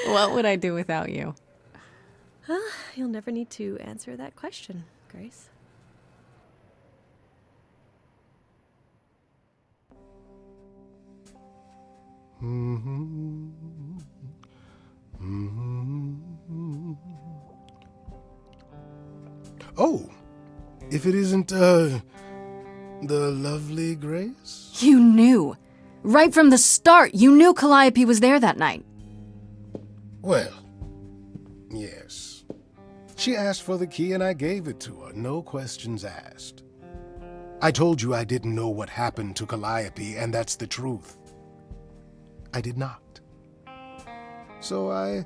What would I do without you? You'll never need to answer that question, Grace. Oh, if it isn't, the lovely Grace? You knew. Right from the start, you knew Calliope was there that night. Well, yes. She asked for the key and I gave it to her, no questions asked. I told you I didn't know what happened to Calliope, and that's the truth. I did not. So I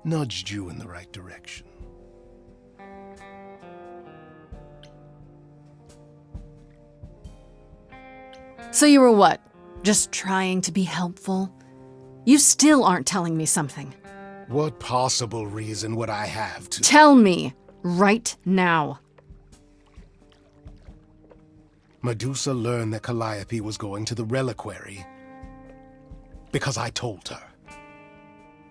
nudged you in the right direction. So you were what? Just trying to be helpful? You still aren't telling me something. What possible reason would I have to— Tell me, right now. Medusa learned that Calliope was going to the reliquary because I told her.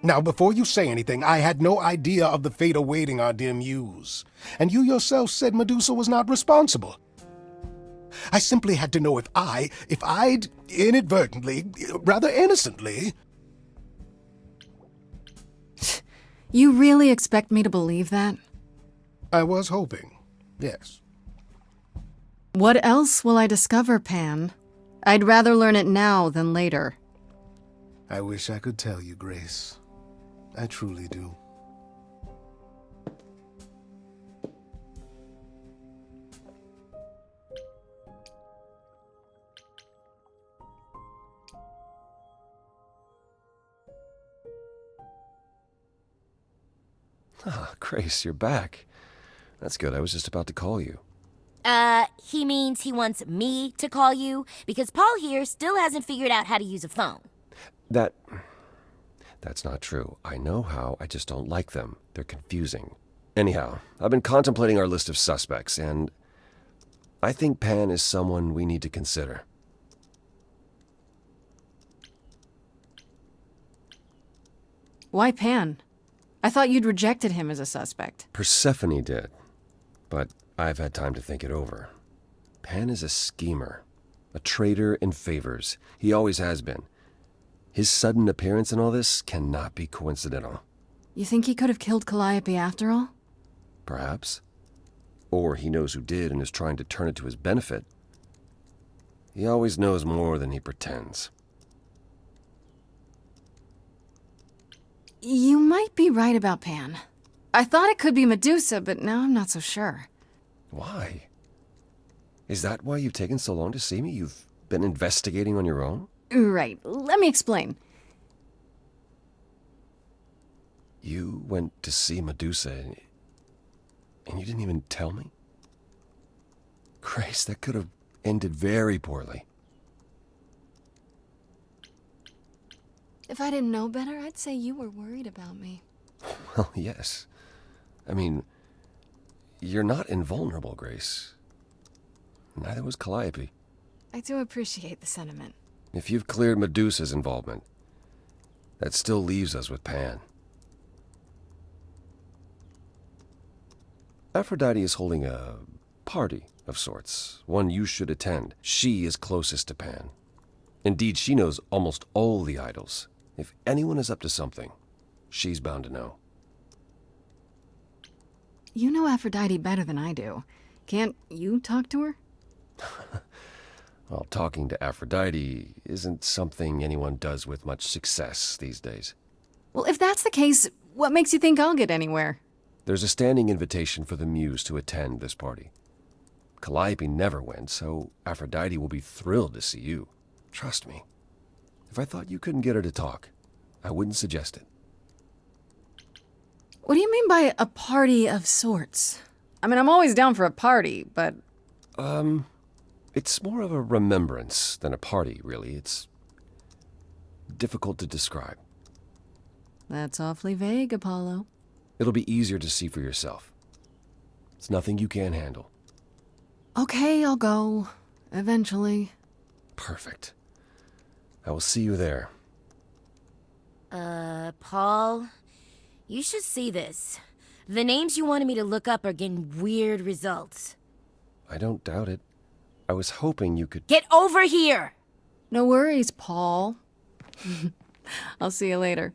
Now, before you say anything, I had no idea of the fate awaiting our dear muse. And you yourself said Medusa was not responsible. I simply had to know if I'd inadvertently, rather innocently... You really expect me to believe that? I was hoping, yes. What else will I discover, Pan? I'd rather learn it now than later. I wish I could tell you, Grace. I truly do. Ah, Grace, you're back. That's good. I was just about to call you. He means he wants me to call you because Paul here still hasn't figured out how to use a phone. That's not true. I know how, I just don't like them. They're confusing. Anyhow, I've been contemplating our list of suspects, and I think Pan is someone we need to consider. Why Pan? I thought you'd rejected him as a suspect. Persephone did, but I've had time to think it over. Pan is a schemer, a traitor in favors. He always has been. His sudden appearance in all this cannot be coincidental. You think he could have killed Calliope after all? Perhaps. Or he knows who did and is trying to turn it to his benefit. He always knows more than he pretends. You might be right about Pan. I thought it could be Medusa, but now I'm not so sure. Why? Is that why you've taken so long to see me? You've been investigating on your own? Right. Let me explain. You went to see Medusa and you didn't even tell me? Grace, that could have ended very poorly. If I didn't know better, I'd say you were worried about me. Well, yes. I mean, you're not invulnerable, Grace. Neither was Calliope. I do appreciate the sentiment. If you've cleared Medusa's involvement, that still leaves us with Pan. Aphrodite is holding a party of sorts, one you should attend. She is closest to Pan. Indeed, she knows almost all the idols. If anyone is up to something, she's bound to know. You know Aphrodite better than I do. Can't you talk to her? Well, talking to Aphrodite isn't something anyone does with much success these days. Well, if that's the case, what makes you think I'll get anywhere? There's a standing invitation for the Muse to attend this party. Calliope never went, so Aphrodite will be thrilled to see you. Trust me. If I thought you couldn't get her to talk, I wouldn't suggest it. What do you mean by a party of sorts? I mean, I'm always down for a party, but... It's more of a remembrance than a party, really. It's difficult to describe. That's awfully vague, Apollo. It'll be easier to see for yourself. It's nothing you can't handle. Okay, I'll go. Eventually. Perfect. I will see you there. Paul, you should see this. The names you wanted me to look up are getting weird results. I don't doubt it. I was hoping you could... Get over here! No worries, Paul. I'll see you later.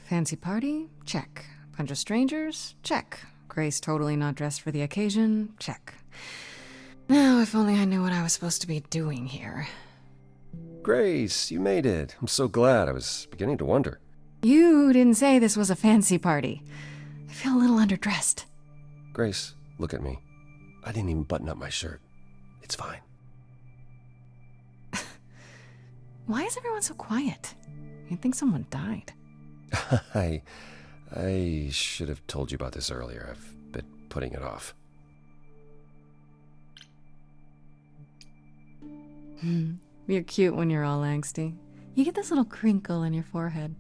Fancy party? Check. Bunch of strangers? Check. Grace totally not dressed for the occasion? Check. Now, if only I knew what I was supposed to be doing here. Grace, you made it. I'm so glad. I was beginning to wonder. You didn't say this was a fancy party. I feel a little underdressed. Grace, look at me. I didn't even button up my shirt. It's fine. Why is everyone so quiet? You'd think someone died. I should have told you about this earlier. I've been putting it off. You're cute when you're all angsty. You get this little crinkle in your forehead.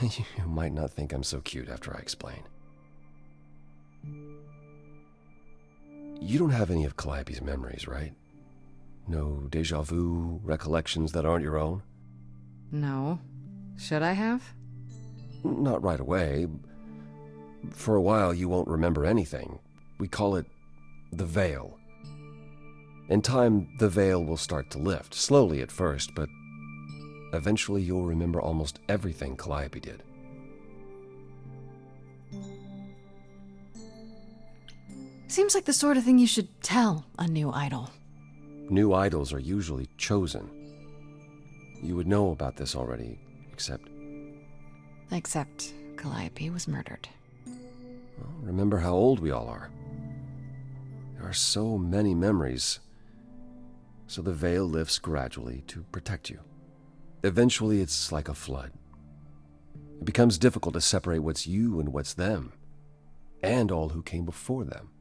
You might not think I'm so cute after I explain. You don't have any of Calliope's memories, right? No déjà vu recollections that aren't your own? No. Should I have? Not right away, For a while, you won't remember anything. We call it the veil. In time, the veil will start to lift, slowly at first, but eventually you'll remember almost everything Calliope did. Seems like the sort of thing you should tell a new idol. New idols are usually chosen. You would know about this already, except Calliope was murdered. well, remember how old we all are. There are so many memories. So the veil lifts gradually to protect you. Eventually, it's like a flood. It becomes difficult to separate what's you and what's them, and all who came before them.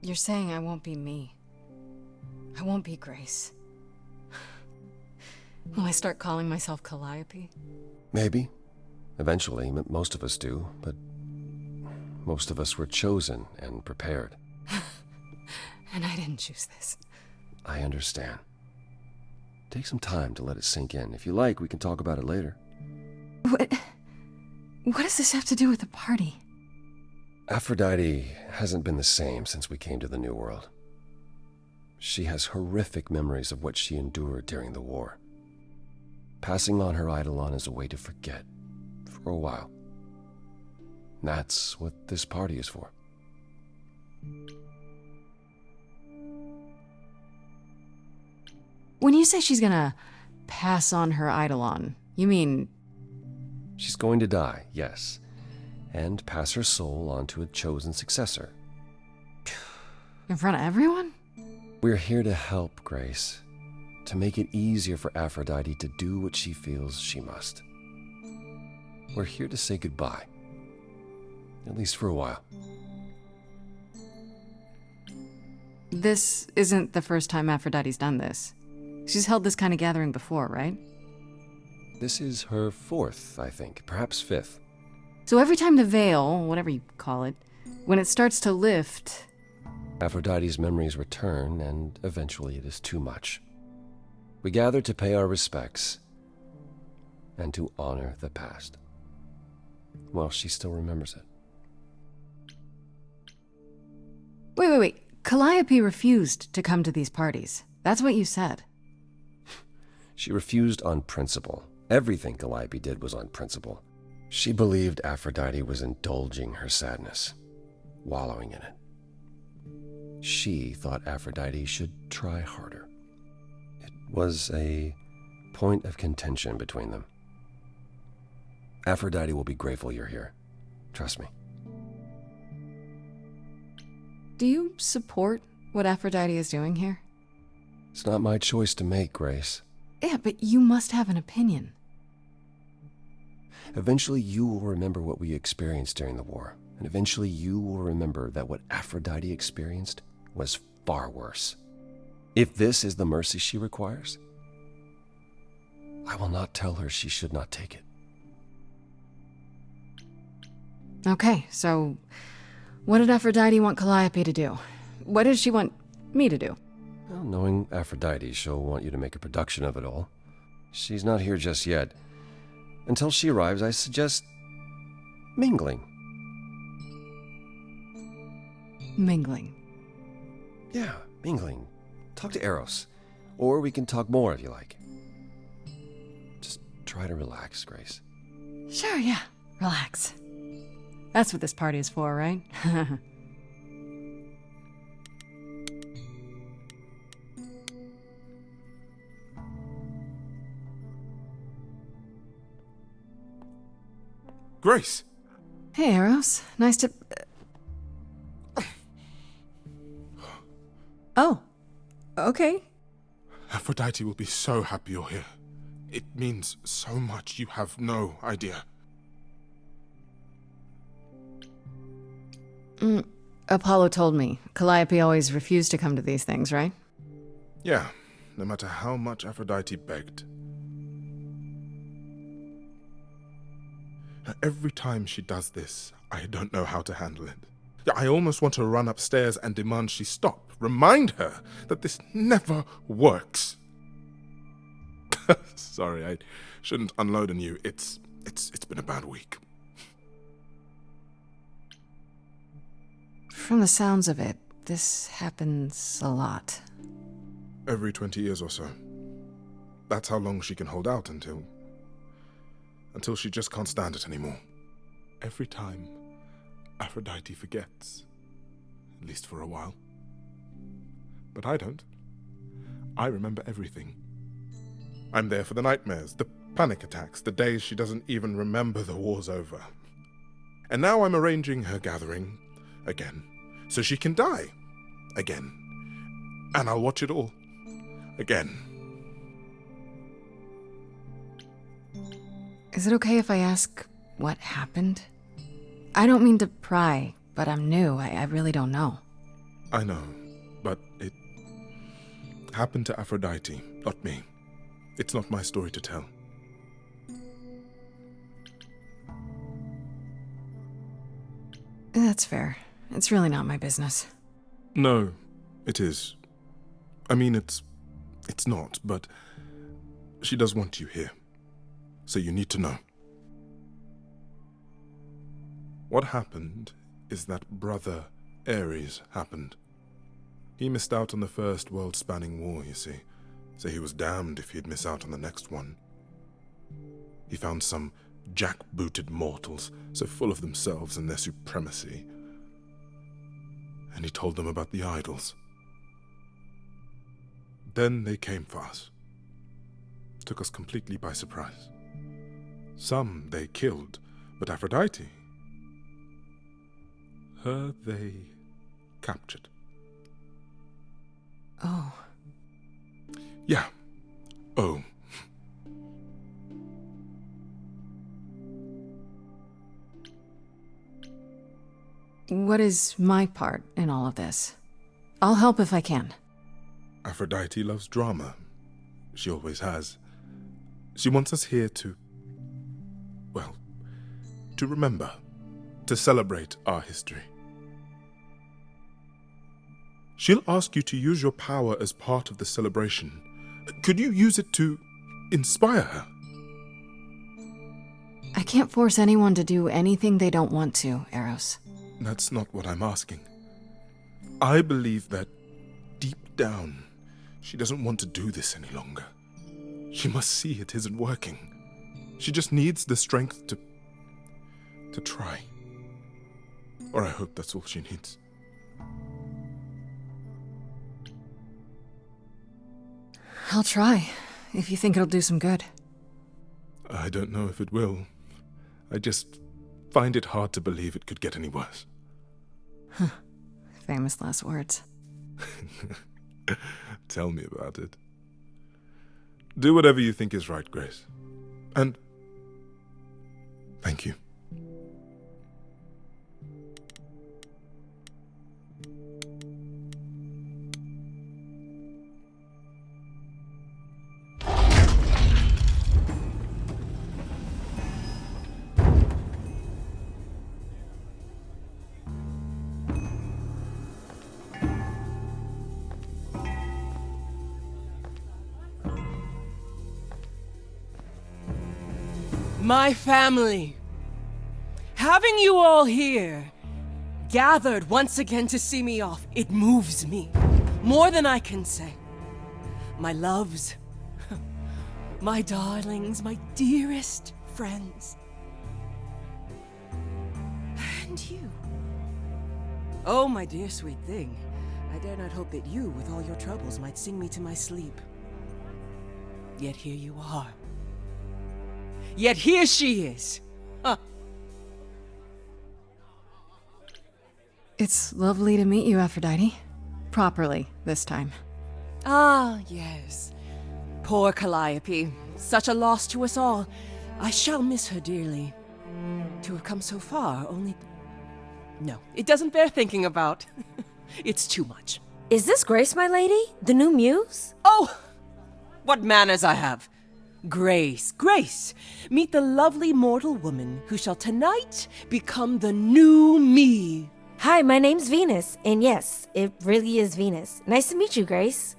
You're saying I won't be me. I won't be Grace. Will I start calling myself Calliope? Maybe. Eventually, most of us do, but most of us were chosen and prepared. And I didn't choose this. I understand. Take some time to let it sink in. If you like, we can talk about it later. What does this have to do with the party? Aphrodite hasn't been the same since we came to the New World. She has horrific memories of what she endured during the war. Passing on her eidolon is a way to forget, for a while. That's what this party is for. When you say she's gonna pass on her eidolon, you mean... She's going to die, yes, and pass her soul on to a chosen successor. In front of everyone? We're here to help, Grace, to make it easier for Aphrodite to do what she feels she must. We're here to say goodbye, at least for a while. This isn't the first time Aphrodite's done this. She's held this kind of gathering before, right? This is her fourth, I think, perhaps fifth. So every time the veil, whatever you call it, when it starts to lift... Aphrodite's memories return, and eventually it is too much. We gather to pay our respects and to honor the past. Well, she still remembers it. Wait. Calliope refused to come to these parties. That's what you said. She refused on principle. Everything Calliope did was on principle. She believed Aphrodite was indulging her sadness, wallowing in it. She thought Aphrodite should try harder. It was a point of contention between them. Aphrodite will be grateful you're here. Trust me. Do you support what Aphrodite is doing here? It's not my choice to make, Grace. Yeah, but you must have an opinion. Eventually you will remember what we experienced during the war, and eventually you will remember that what Aphrodite experienced was far worse. If this is the mercy she requires, I will not tell her she should not take it. Okay, so what did Aphrodite want Calliope to do? What did she want me to do? Well, knowing Aphrodite, she'll want you to make a production of it all. She's not here just yet. Until she arrives, I suggest mingling. Mingling? Yeah, mingling. Talk to Eros. Or we can talk more if you like. Just try to relax, Grace. Sure, yeah. Relax. That's what this party is for, right? Grace! Hey, Eros. Nice to... Oh. Okay. Aphrodite will be so happy you're here. It means so much you have no idea. Apollo told me. Calliope always refused to come to these things, right? Yeah, no matter how much Aphrodite begged. Every time she does this, I don't know how to handle it. I almost want to run upstairs and demand she stop. Remind her that this never works. Sorry, I shouldn't unload on you. It's been a bad week. From the sounds of it, this happens a lot. Every 20 years or so. That's how long she can hold out until she just can't stand it anymore. Every time, Aphrodite forgets. At least for a while. But I don't. I remember everything. I'm there for the nightmares, the panic attacks, the days she doesn't even remember the war's over. And now I'm arranging her gathering again, so she can die again. And I'll watch it all again. Is it okay if I ask what happened? I don't mean to pry, but I'm new. I really don't know. I know, but it happened to Aphrodite, not me. It's not my story to tell. That's fair. It's really not my business. No, it is. I mean, it's not, but she does want you here. So you need to know. What happened is that Brother Ares happened. He missed out on the first world-spanning war, you see. So he was damned if he'd miss out on the next one. He found some jackbooted mortals, so full of themselves and their supremacy. And he told them about the idols. Then they came for us. Took us completely by surprise. Some they killed, but Aphrodite, her they captured. Oh. Yeah. Oh. What is my part in all of this? I'll help if I can. Aphrodite loves drama. She always has. She wants us here to remember, to celebrate our history. She'll ask you to use your power as part of the celebration. Could you use it to inspire her? I can't force anyone to do anything they don't want to, Eros. That's not what I'm asking. I believe that, deep down, she doesn't want to do this any longer. She must see it isn't working. She just needs the strength to try. Or I hope that's all she needs. I'll try, if you think it'll do some good. I don't know if it will. I just find it hard to believe it could get any worse. Huh. Famous last words. Tell me about it. Do whatever you think is right, Grace. And thank you. My family. Having you all here, gathered once again to see me off, it moves me. More than I can say. My loves, my darlings, my dearest friends. And you. Oh, my dear sweet thing. I dare not hope that you, with all your troubles, might sing me to my sleep. Yet here you are. Yet here she is. Huh. It's lovely to meet you, Aphrodite. Properly, this time. Ah, yes. Poor Calliope. Such a loss to us all. I shall miss her dearly. To have come so far, only... No, it doesn't bear thinking about. It's too much. Is this Grace, my lady? The new muse? Oh! What manners I have. Grace, Grace, meet the lovely mortal woman who shall tonight become the new me. Hi, my name's Venus, and yes, it really is Venus. Nice to meet you, Grace.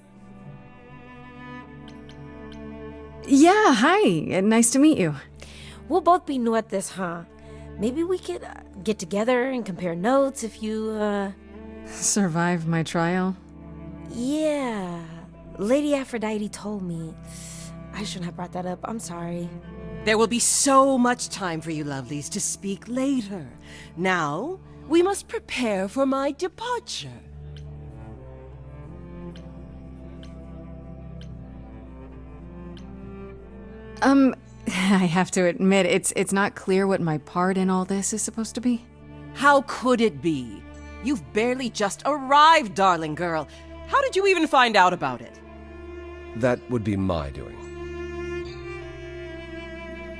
Yeah, hi. Nice to meet you. We'll both be new at this, huh? Maybe we could get together and compare notes if you, Survive my trial? Yeah. Lady Aphrodite told me. I shouldn't have brought that up. I'm sorry. There will be so much time for you lovelies to speak later. Now, we must prepare for my departure. I have to admit, it's not clear what my part in all this is supposed to be. How could it be? You've barely just arrived, darling girl. How did you even find out about it? That would be my doing.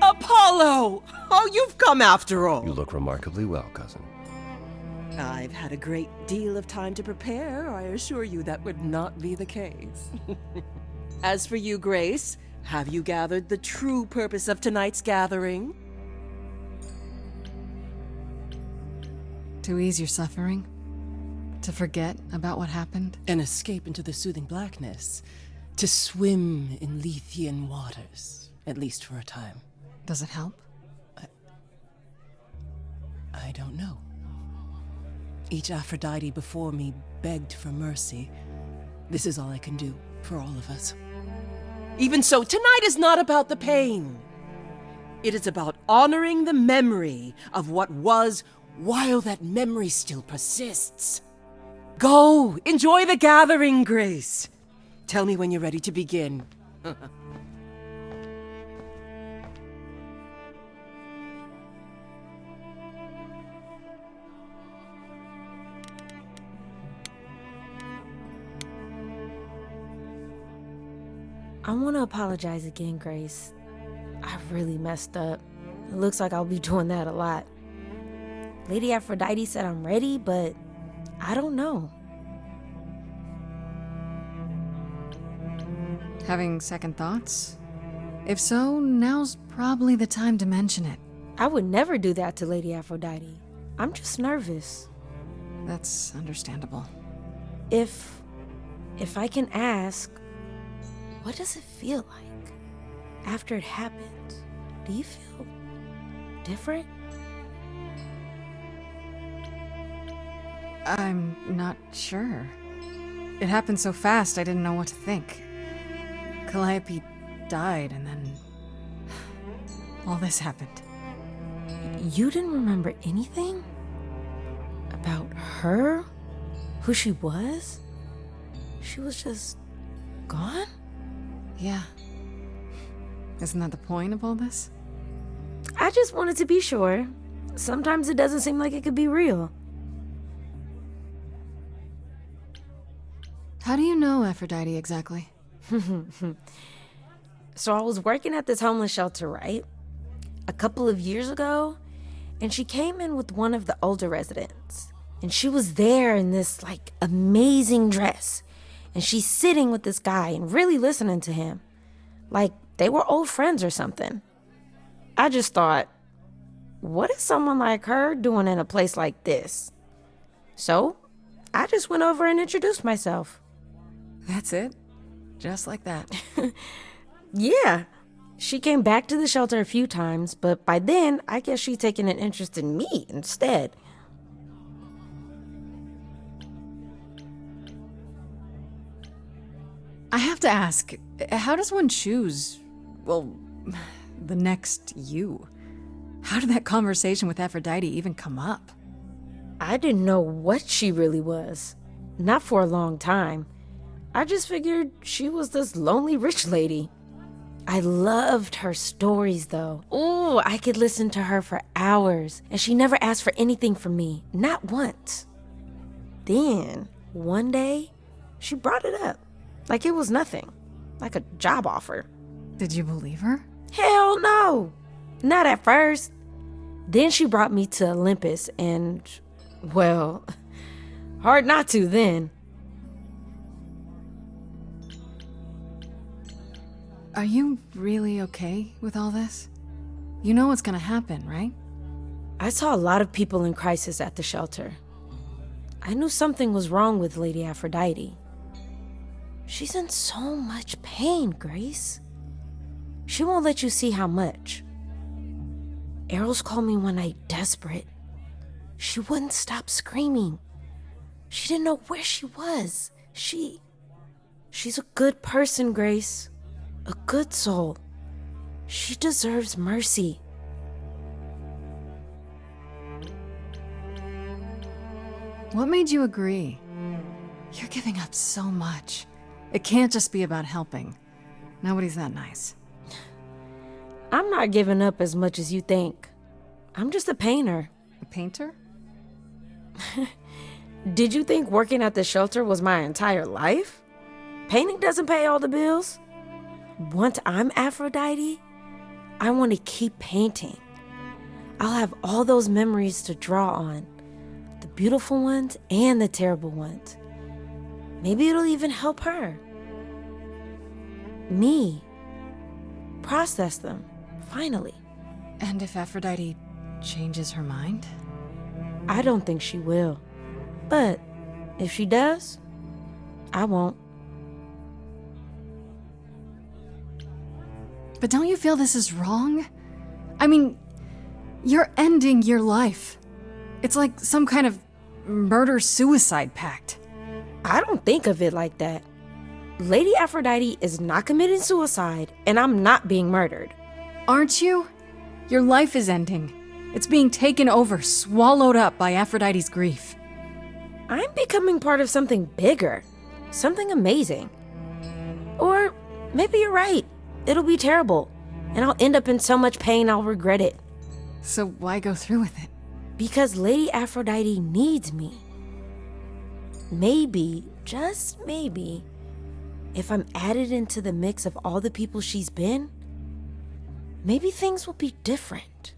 Apollo! Oh, you've come after all. You look remarkably well, cousin. I've had a great deal of time to prepare. I assure you that would not be the case. As for you, Grace, have you gathered the true purpose of tonight's gathering? To ease your suffering? To forget about what happened? An escape into the soothing blackness. To swim in Lethean waters, at least for a time. Does it help? I don't know. Each Aphrodite before me begged for mercy. This is all I can do for all of us. Even so, tonight is not about the pain. It is about honoring the memory of what was while that memory still persists. Go, enjoy the gathering, Grace. Tell me when you're ready to begin. I want to apologize again, Grace. I really messed up. It looks like I'll be doing that a lot. Lady Aphrodite said I'm ready, but I don't know. Having second thoughts? If so, now's probably the time to mention it. I would never do that to Lady Aphrodite. I'm just nervous. That's understandable. If I can ask, what does it feel like after it happened? Do you feel different? I'm not sure. It happened so fast I didn't know what to think. Calliope died and then all this happened. You didn't remember anything? About her? Who she was? She was just gone? Yeah. Isn't that the point of all this? I just wanted to be sure. Sometimes it doesn't seem like it could be real. How do you know Aphrodite exactly? So I was working at this homeless shelter, right? A couple of years ago, and she came in with one of the older residents. And she was there in this, amazing dress. And she's sitting with this guy and really listening to him. Like they were old friends or something. I just thought, what is someone like her doing in a place like this? So I just went over and introduced myself. That's it? Just like that? Yeah. She came back to the shelter a few times, but by then, I guess she'd taken an interest in me instead. I have to ask, how does one choose, the next you? How did that conversation with Aphrodite even come up? I didn't know what she really was. Not for a long time. I just figured she was this lonely rich lady. I loved her stories, though. Ooh, I could listen to her for hours, and she never asked for anything from me, not once. Then, one day, she brought it up, like it was nothing, like a job offer. Did you believe her? Hell no! Not at first. Then she brought me to Olympus, and, well, hard not to then. Are you really okay with all this? You know what's gonna happen, right? I saw a lot of people in crisis at the shelter. I knew something was wrong with Lady Aphrodite. She's in so much pain, Grace. she won't let you see how much. Eros called me one night desperate. She wouldn't stop screaming. She didn't know where she was. She's a good person, Grace. A good soul. She deserves mercy. What made you agree? You're giving up so much. It can't just be about helping. Nobody's that nice. I'm not giving up as much as you think. I'm just a painter. A painter? Did you think working at the shelter was my entire life? Painting doesn't pay all the bills. Once I'm Aphrodite, I want to keep painting. I'll have all those memories to draw on. The beautiful ones and the terrible ones. Maybe it'll even help her. Me. Process them, finally. And if Aphrodite changes her mind? I don't think she will. But if she does, I won't. But don't you feel this is wrong? I mean, you're ending your life. It's like some kind of murder-suicide pact. I don't think of it like that. Lady Aphrodite is not committing suicide, and I'm not being murdered. Aren't you? Your life is ending. It's being taken over, swallowed up by Aphrodite's grief. I'm becoming part of something bigger. Something amazing. Or maybe you're right. It'll be terrible, and I'll end up in so much pain I'll regret it. So why go through with it? Because Lady Aphrodite needs me. Maybe, just maybe, if I'm added into the mix of all the people she's been, maybe things will be different.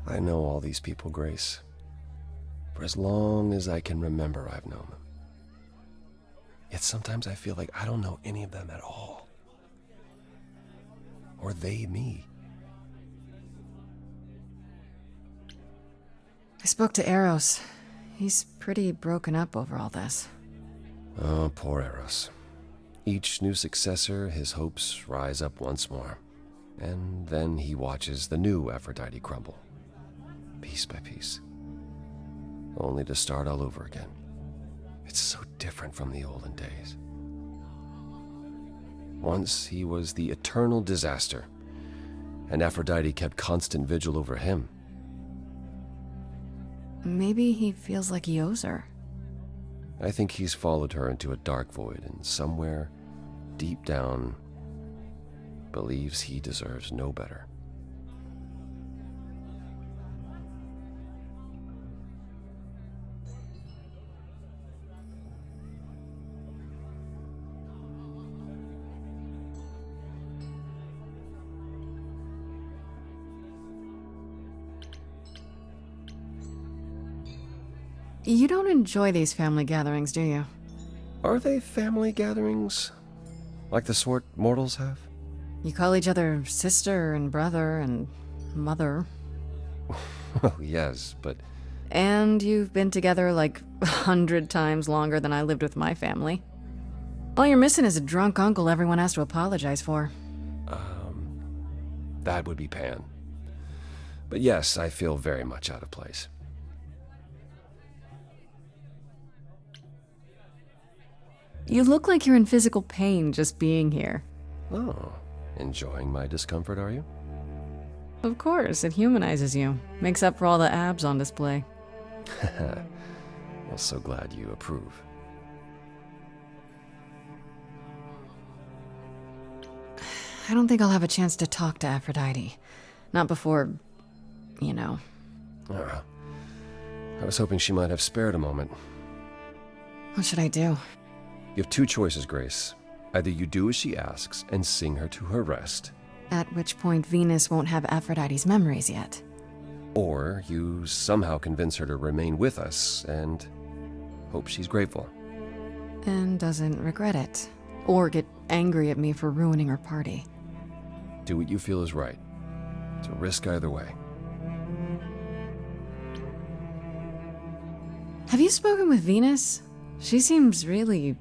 I know all these people, Grace. For as long as I can remember, I've known them. Yet sometimes I feel like I don't know any of them at all. Or they me. I spoke to Eros. He's pretty broken up over all this. Oh, poor Eros. Each new successor, his hopes rise up once more. And then he watches the new Aphrodite crumble. Piece by piece. Only to start all over again. It's so different from the olden days. Once he was the eternal disaster, and Aphrodite kept constant vigil over him. Maybe he feels like he owes her. I think he's followed her into a dark void, and somewhere, deep down, believes he deserves no better. You don't enjoy these family gatherings, do you? Are they family gatherings? Like the sort mortals have? You call each other sister and brother and mother. Oh, yes, but... And you've been together like 100 times longer than I lived with my family. All you're missing is a drunk uncle everyone has to apologize for. That would be Pan. But yes, I feel very much out of place. You look like you're in physical pain just being here. Oh, enjoying my discomfort, are you? Of course, it humanizes you. Makes up for all the abs on display. Well, so glad you approve. I don't think I'll have a chance to talk to Aphrodite. Not before, you know. I was hoping she might have spared a moment. What should I do? You have two choices, Grace. Either you do as she asks and sing her to her rest. At which point Venus won't have Aphrodite's memories yet. Or you somehow convince her to remain with us and hope she's grateful. And doesn't regret it. Or get angry at me for ruining her party. Do what you feel is right. It's a risk either way. Have you spoken with Venus? She seems really...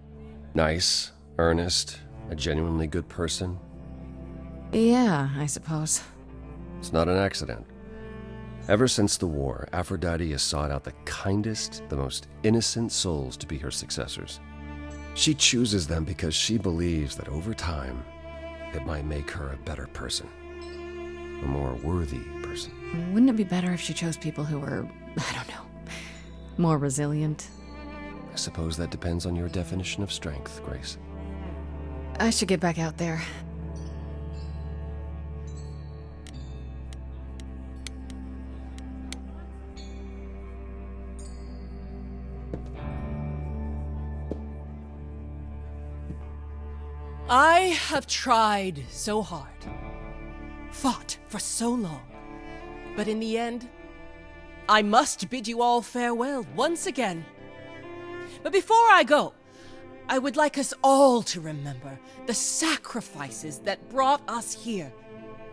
Nice, earnest, a genuinely good person. Yeah, I suppose. It's not an accident. Ever since the war, Aphrodite has sought out the kindest, the most innocent souls to be her successors. She chooses them because she believes that over time, it might make her a better person. A more worthy person. Wouldn't it be better if she chose people who were, I don't know, more resilient? I suppose that depends on your definition of strength, Grace. I should get back out there. I have tried so hard, fought for so long, but in the end, I must bid you all farewell once again. But before I go, I would like us all to remember the sacrifices that brought us here,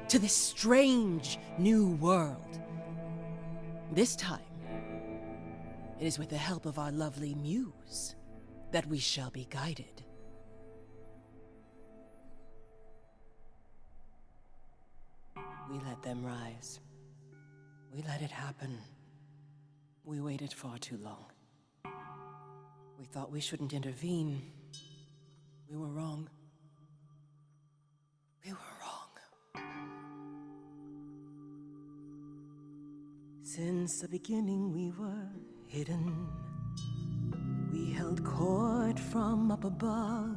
to this strange new world. This time, it is with the help of our lovely muse that we shall be guided. We let them rise. We let it happen. We waited far too long. We thought we shouldn't intervene. We were wrong. We were wrong. Since the beginning we were hidden. We held court from up above.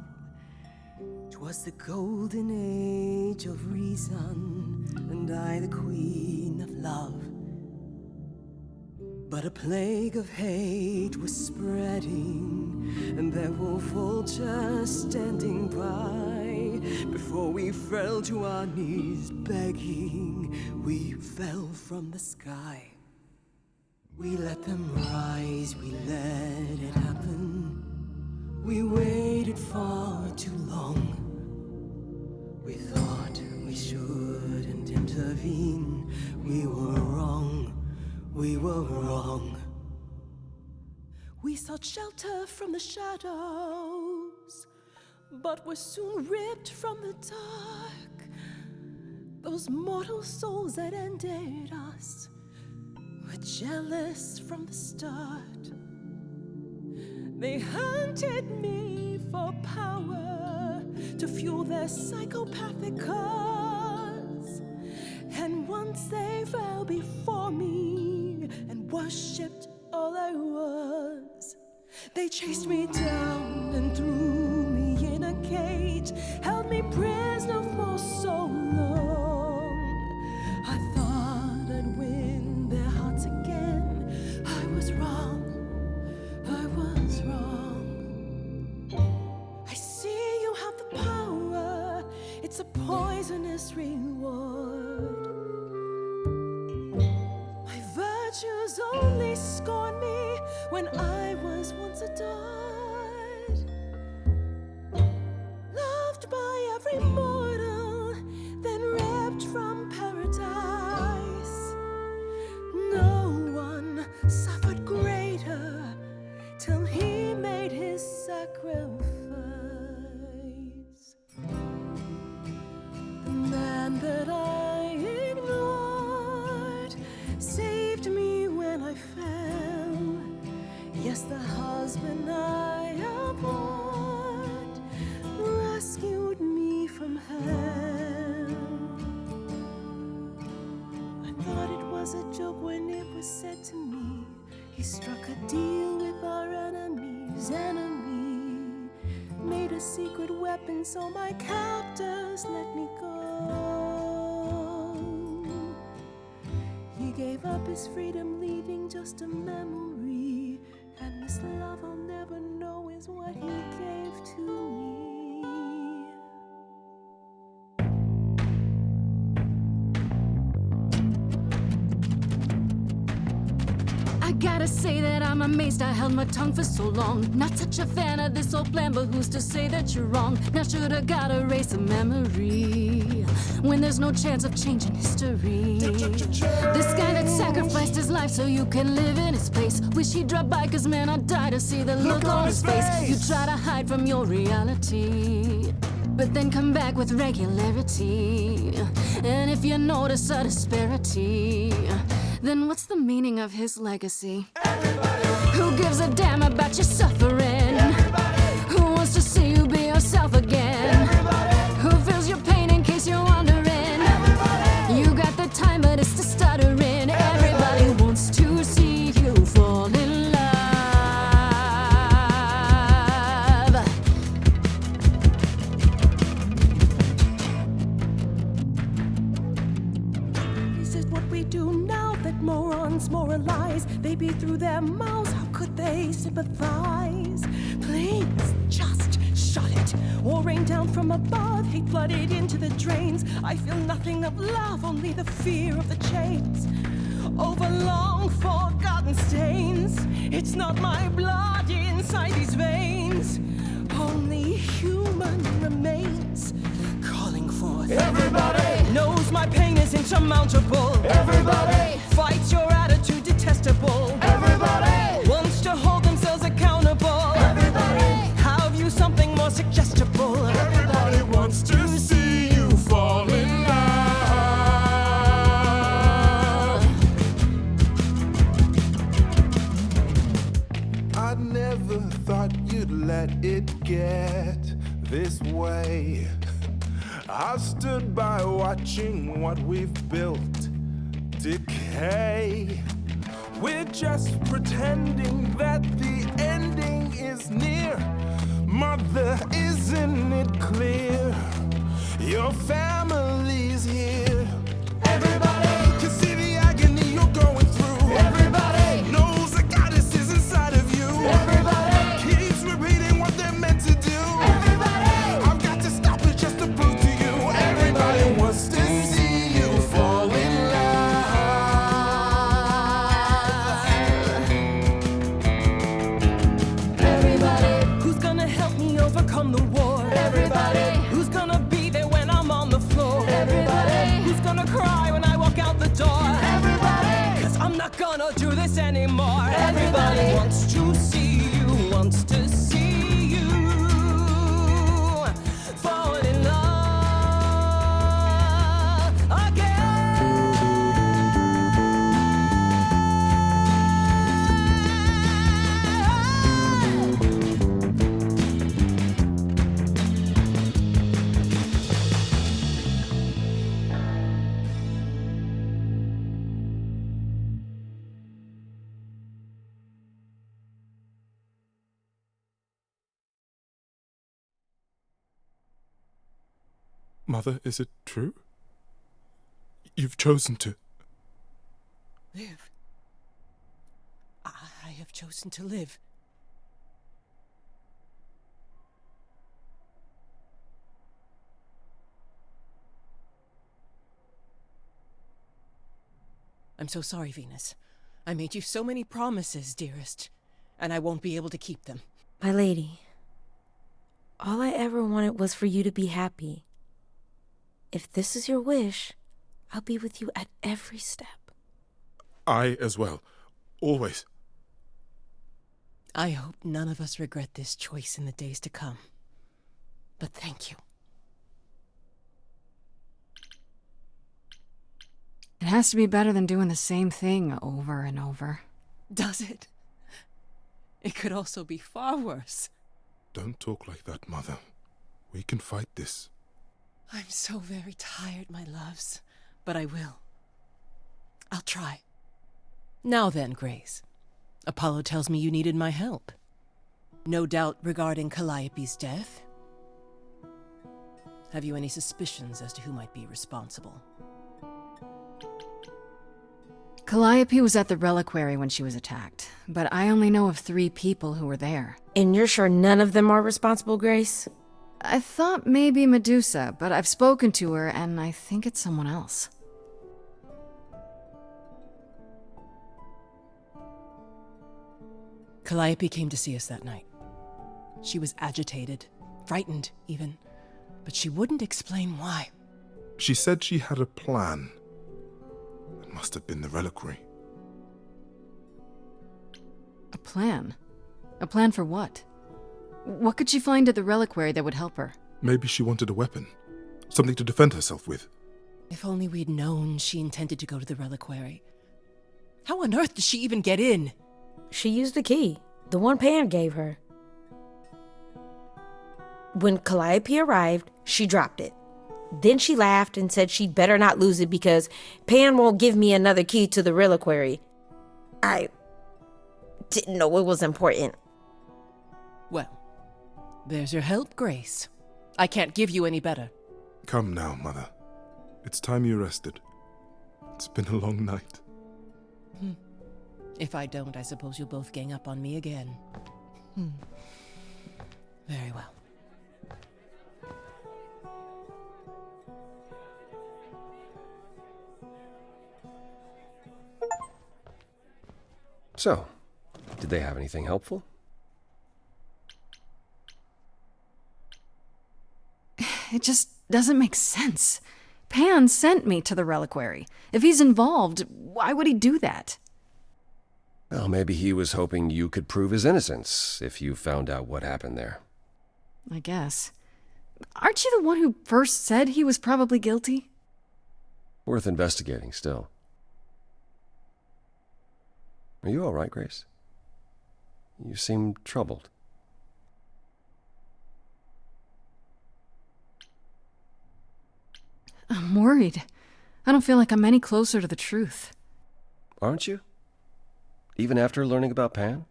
'Twas the golden age of reason, and I the queen of love. But a plague of hate was spreading, and there were vultures standing by. Before we fell to our knees begging, we fell from the sky. We let them rise, we let it happen. We waited far too long. We thought we shouldn't intervene. We were wrong. We were wrong. We sought shelter from the shadows, but were soon ripped from the dark. Those mortal souls that ended us were jealous from the start. They hunted me for power to fuel their psychopathic cause. And once they fell before me and worshipped all I was, they chased me down and threw me in a cage, held me prisoner for so long. I thought I'd win their hearts again. I was wrong. I was wrong. I see you have the power. It's a poisonous reward. My virtues only scorned me when I was once adored. Loved by every mortal, then ripped from paradise. No one suffered greater till he made his sacrifice. The man that I ignored saved me when I fell. Yes, the husband I abhorred rescued me from hell. I thought it was a joke when it was said to me, he struck a deal with our enemy's enemy, made a secret weapon so my captors let me go. He gave up his freedom, leaving just a memory, and this love I'll never know is what he gave to me. I Gotta say that I'm amazed I held my tongue for so long. Not such a fan of this old plan, but who's to say that you're wrong? Now shoulda gotta erase a memory when there's no chance of changing history. This guy that sacrificed his life so you can live in his place. Wish he'd drop by, cause man, I'd die to see the look on his face. You try to hide from your reality, but then come back with regularity. And if you notice a disparity, then what's the meaning of his legacy? Everybody. Who gives a damn about your suffering? Everybody. Who wants to see you be yourself again? Everybody. Who feels your pain in case you're wondering? Everybody. You got the time, but it's the stuttering. Everybody wants to see you fall in love. Is it what we do now that morons moralize? They beat through their mouths, how could they sympathize? Please, just shut it, or rain down from above, hate flooded into the drains. I feel nothing of love, only the fear of the chains. Over long forgotten stains, it's not my blood inside these veins, only human remains calling forth. Everybody knows my pain is insurmountable. Everybody fights your attitude detestable. Everybody wants to hold themselves accountable. Everybody have you something more suggestible. Everybody wants to see you fall in love. I never thought you'd let it get this way. I've stood by watching what we've built decay. We're just pretending that the ending is near. Mother, isn't it clear? Your family's here. Everybody can see the agony you're going through. Everybody knows the goddess is inside of you. Everybody keeps repeating what they're meant to do. Everybody, I've got to stop it just to prove to you. Everybody wants to see you fall in love. Everybody who's gonna help me overcome the war. Everybody who's gonna be there when I'm on the floor. Everybody who's gonna cry when I walk out the door. Everybody, cause I'm not gonna do this anymore. Everybody wants to see you, wants to see you fall in love again. Mother, is it true? You've chosen to. Live. I have chosen to live. I'm so sorry, Venus. I made you so many promises, dearest, and I won't be able to keep them. My lady, all I ever wanted was for you to be happy. If this is your wish, I'll be with you at every step. I as well. Always. I hope none of us regret this choice in the days to come. But thank you. It has to be better than doing the same thing over and over. Does it? It could also be far worse. Don't talk like that, Mother. We can fight this. I'm so very tired, my loves, but I will. I'll try. Now then, Grace. Apollo tells me you needed my help. No doubt regarding Calliope's death. Have you any suspicions as to who might be responsible? Calliope was at the reliquary when she was attacked, but I only know of 3 people who were there. And you're sure none of them are responsible, Grace? I thought maybe Medusa, but I've spoken to her and I think it's someone else. Calliope came to see us that night. She was agitated, frightened even, but she wouldn't explain why. She said she had a plan. It must have been the reliquary. A plan? A plan for what? What could she find at the reliquary that would help her? Maybe she wanted a weapon. Something to defend herself with. If only we'd known she intended to go to the reliquary. How on earth did she even get in? She used the key, the one Pan gave her. When Calliope arrived, she dropped it. Then she laughed and said she'd better not lose it because Pan won't give me another key to the reliquary. I didn't know it was important. Well, there's your help, Grace. I can't give you any better. Come now, Mother. It's time you rested. It's been a long night. If I don't, I suppose you'll both gang up on me again. Very well. So, did they have anything helpful? It just doesn't make sense. Pan sent me to the reliquary. If he's involved, why would he do that? Well, maybe he was hoping you could prove his innocence if you found out what happened there. I guess. Aren't you the one who first said he was probably guilty? Worth investigating still. Are you all right, Grace? You seem troubled. I'm worried. I don't feel like I'm any closer to the truth. Aren't you? Even after learning about Pan?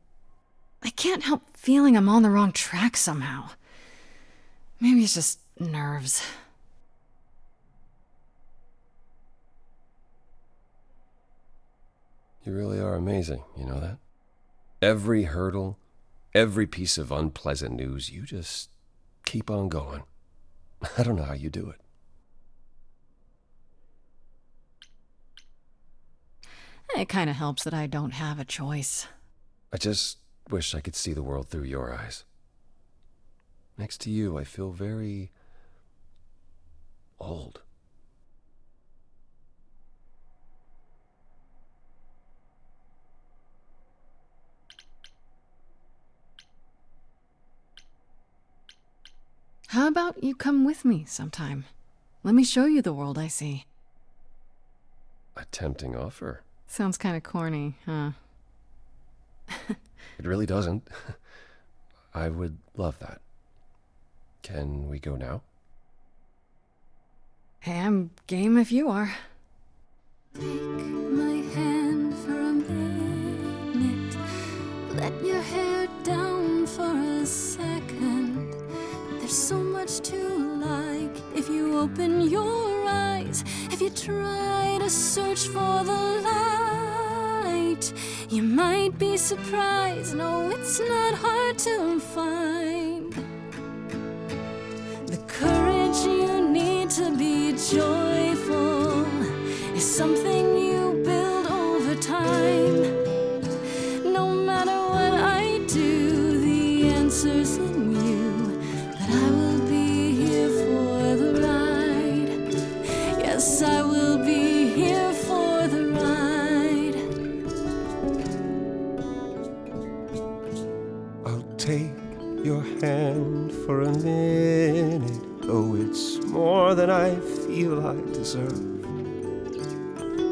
I can't help feeling I'm on the wrong track somehow. Maybe it's just nerves. You really are amazing, you know that? Every hurdle, every piece of unpleasant news, you just keep on going. I don't know how you do it. It kind of helps that I don't have a choice. I just wish I could see the world through your eyes. Next to you, I feel very old. How about you come with me sometime? Let me show you the world I see. A tempting offer. Sounds kind of corny, huh? It really doesn't. I would love that. Can we go now? Hey, I'm game if you are. Take my hand for a minute. Let your hair down for a second. There's so much to like if you open your eyes. If you try to search for the light, you might be surprised. No, it's not hard to find. The courage you need to be joyful is something you build over time. No matter what I do, the answer's in you. But I will be here for the ride. Yes, I will be here for the ride. I'll take your hand for a minute. Oh, it's more than I feel I deserve.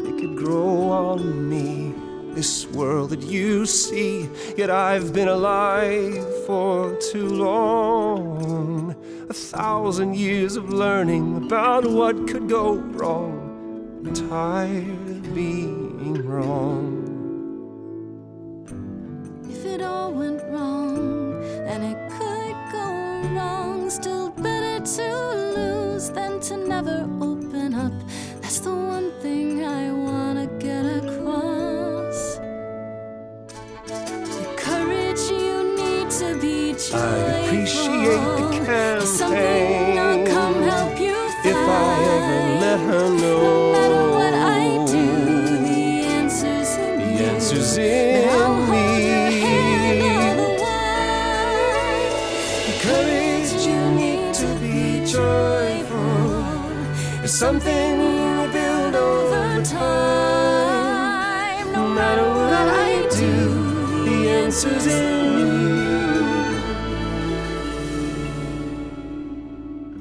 It could grow on me, this world that you see. Yet I've been alive for too long. 1,000 years of learning about what could go wrong. I'm tired of being wrong. If it all went wrong, and it could go wrong, still better to lose than to never open up. That's the one thing I wanna get across. The courage you need to be joyful. I appreciate the campaign. I'll come help you find. If I ever let her know. No matter what I do, the answer's in you. The answer's in me. I'll hold your hand It's something we build over time. No matter what I do, the answer's in you.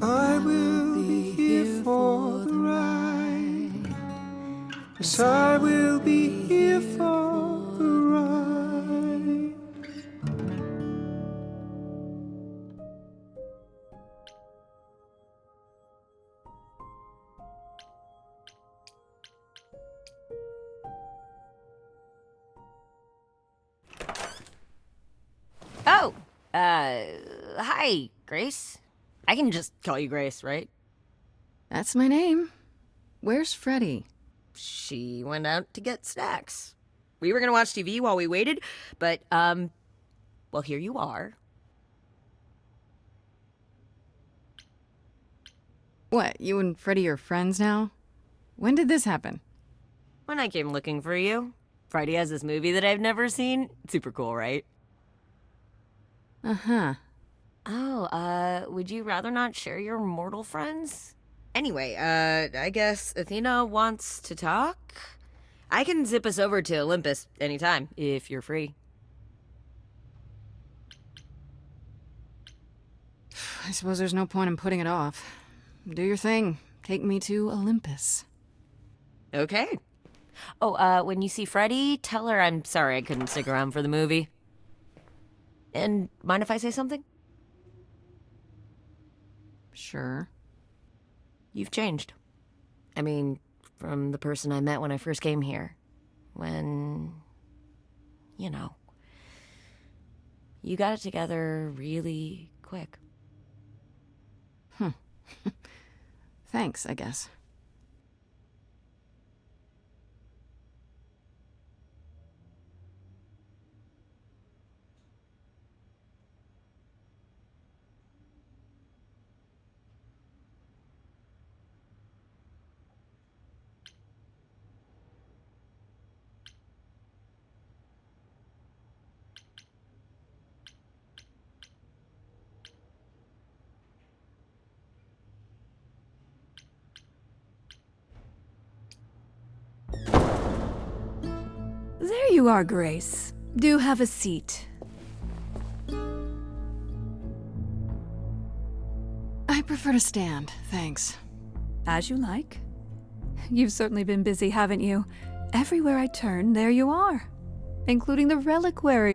I will be here for the ride. Yes, I will be here for the ride. Oh, hi, Grace. I can just call you Grace, right? That's my name. Where's Freddie? She went out to get snacks. We were gonna watch TV while we waited, but, well, here you are. What, you and Freddie are friends now? When did this happen? When I came looking for you. Friday has this movie that I've never seen. Super cool, right? Uh-huh. Oh, would you rather not share your mortal friends? Anyway, I guess Athena wants to talk? I can zip us over to Olympus anytime, if you're free. I suppose there's no point in putting it off. Do your thing. Take me to Olympus. Okay. Oh, when you see Freddie, tell her I'm sorry I couldn't stick around for the movie. And mind if I say something? Sure. You've changed. I mean, from the person I met when I first came here. When, you know, you got it together really quick. Thanks, I guess. There you are, Grace. Do have a seat. I prefer to stand, thanks. As you like. You've certainly been busy, haven't you? Everywhere I turn, there you are. Including the reliquary